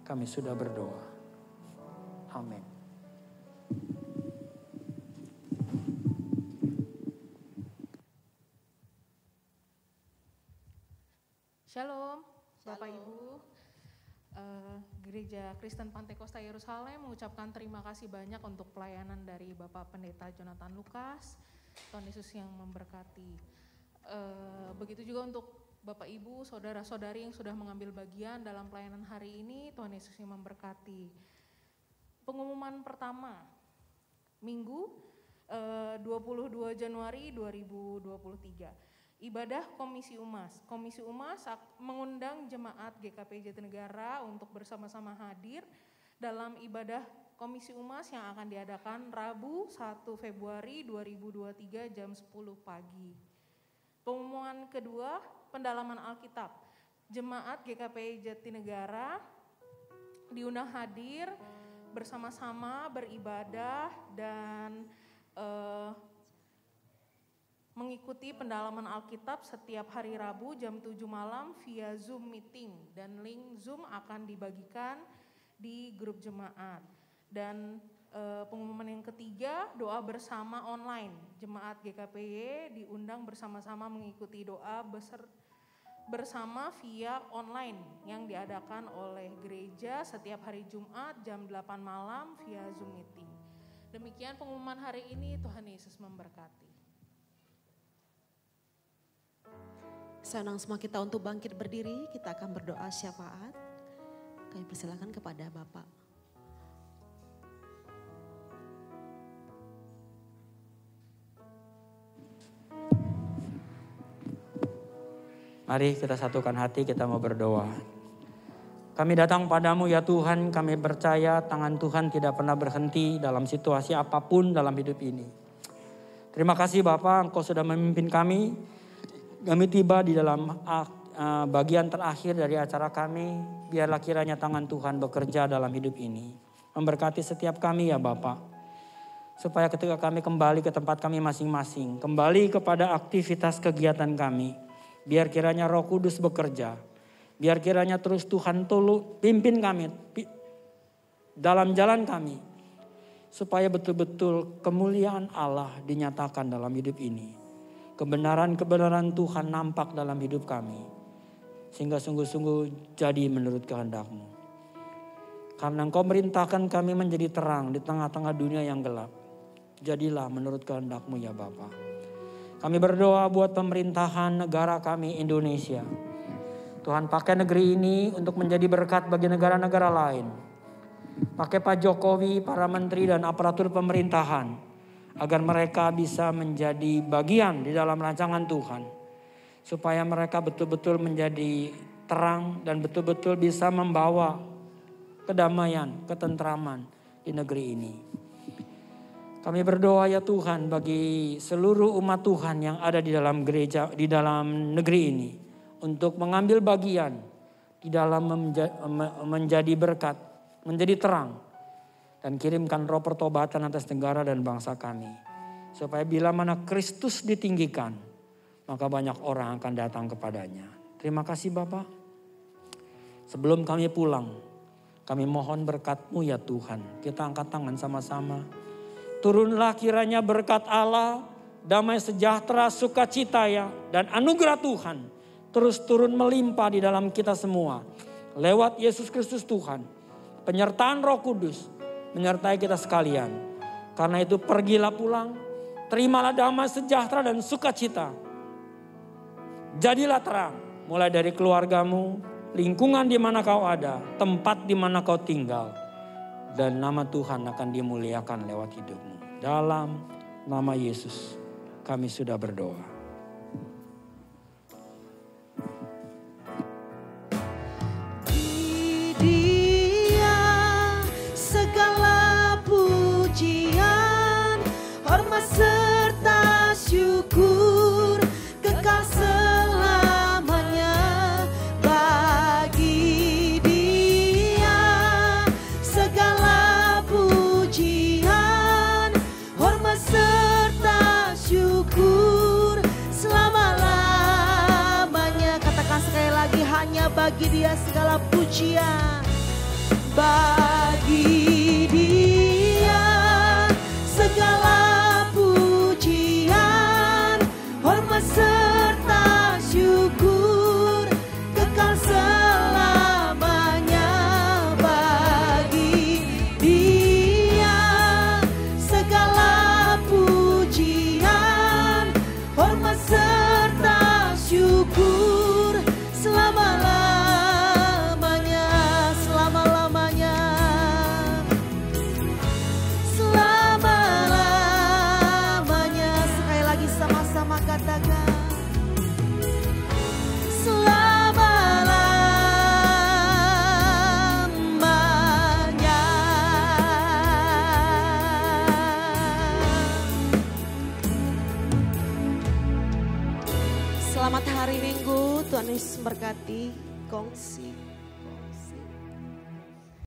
kami sudah berdoa. Amin. Shalom, Bapak Ibu. Gereja Kristen Pantai Kosta Yerusalem mengucapkan terima kasih banyak untuk pelayanan dari Bapak Pendeta Jonathan Lukas. Tuhan Yesus yang memberkati. Begitu juga untuk Bapak Ibu, saudara-saudari yang sudah mengambil bagian dalam pelayanan hari ini. Tuhan Yesus yang memberkati. Pengumuman pertama, Minggu 22 Januari 2023. Ibadah Komisi Umas. Komisi Umas mengundang jemaat GKP Jatinegara untuk bersama-sama hadir dalam ibadah Komisi Umas yang akan diadakan Rabu 1 Februari 2023 jam 10 pagi. Pengumuman kedua, pendalaman Alkitab. Jemaat GKP Jatinegara diundang hadir bersama-sama beribadah dan mengikuti pendalaman Alkitab setiap hari Rabu jam 7 malam via Zoom meeting dan link Zoom akan dibagikan di grup jemaat. Dan pengumuman yang ketiga, doa bersama online. Jemaat GKPY diundang bersama-sama mengikuti doa bersama via online yang diadakan oleh gereja setiap hari Jumat jam 8 malam via Zoom meeting. Demikian pengumuman hari ini, Tuhan Yesus memberkati. Saya undang semua kita untuk bangkit berdiri, kita akan berdoa syafaat. Kami persilakan kepada Bapak. Mari kita satukan hati, kita mau berdoa. Kami datang padamu ya Tuhan, kami percaya tangan Tuhan tidak pernah berhenti dalam situasi apapun dalam hidup ini. Terima kasih Bapak, Engkau sudah memimpin kami. Kami tiba di dalam bagian terakhir dari acara kami. Biarlah kiranya tangan Tuhan bekerja dalam hidup ini. Memberkati setiap kami ya Bapak. Supaya ketika kami kembali ke tempat kami masing-masing, kembali kepada aktivitas kegiatan kami, biar kiranya Roh Kudus bekerja. Biar kiranya terus Tuhan pimpin kami dalam jalan kami. Supaya betul-betul kemuliaan Allah dinyatakan dalam hidup ini. Kebenaran-kebenaran Tuhan nampak dalam hidup kami. Sehingga sungguh-sungguh jadi menurut kehendak-Mu. Karena Engkau merintahkan kami menjadi terang di tengah-tengah dunia yang gelap. Jadilah menurut kehendak-Mu ya Bapa. Kami berdoa buat pemerintahan negara kami Indonesia. Tuhan pakai negeri ini untuk menjadi berkat bagi negara-negara lain. Pakai Pak Jokowi, para menteri dan aparatur pemerintahan. Agar mereka bisa menjadi bagian di dalam rancangan Tuhan. Supaya mereka betul-betul menjadi terang dan betul-betul bisa membawa kedamaian, ketentraman di negeri ini. Kami berdoa ya Tuhan bagi seluruh umat Tuhan yang ada di dalam gereja, di dalam negeri ini. Untuk mengambil bagian di dalam menjadi berkat, menjadi terang. Dan kirimkan roh pertobatan atas negara dan bangsa kami. Supaya bila mana Kristus ditinggikan, maka banyak orang akan datang kepadanya. Terima kasih Bapak. Sebelum kami pulang, kami mohon berkat-Mu ya Tuhan. Kita angkat tangan sama-sama. Turunlah kiranya berkat Allah, damai sejahtera, sukacita ya, dan anugerah Tuhan terus turun melimpah di dalam kita semua. Lewat Yesus Kristus Tuhan, penyertaan Roh Kudus menyertai kita sekalian. Karena itu pergilah pulang, terimalah damai sejahtera dan sukacita. Jadilah terang, mulai dari keluargamu, lingkungan di mana kau ada, tempat di mana kau tinggal. Dan nama Tuhan akan dimuliakan lewat hidupmu. Dalam nama Yesus kami sudah berdoa. Di Dia segala pujian, hormat serta syukur kekal selamanya bagi Dia. Segala pujian, hormat serta syukur selama-lamanya. Katakan sekali lagi, hanya bagi Dia segala pujian. Bagi Dia segala pujian, hormat serta syukur kekal selamanya. Bagi Dia segala pujian, hormat serta syukur selama-lamanya. Selama-lamanya. Selama-lamanya. Sekali lagi sama-sama katakan. Selama-lamanya. Selamat hari Minggu, Tuhan Yesus memberkati. Kongsi.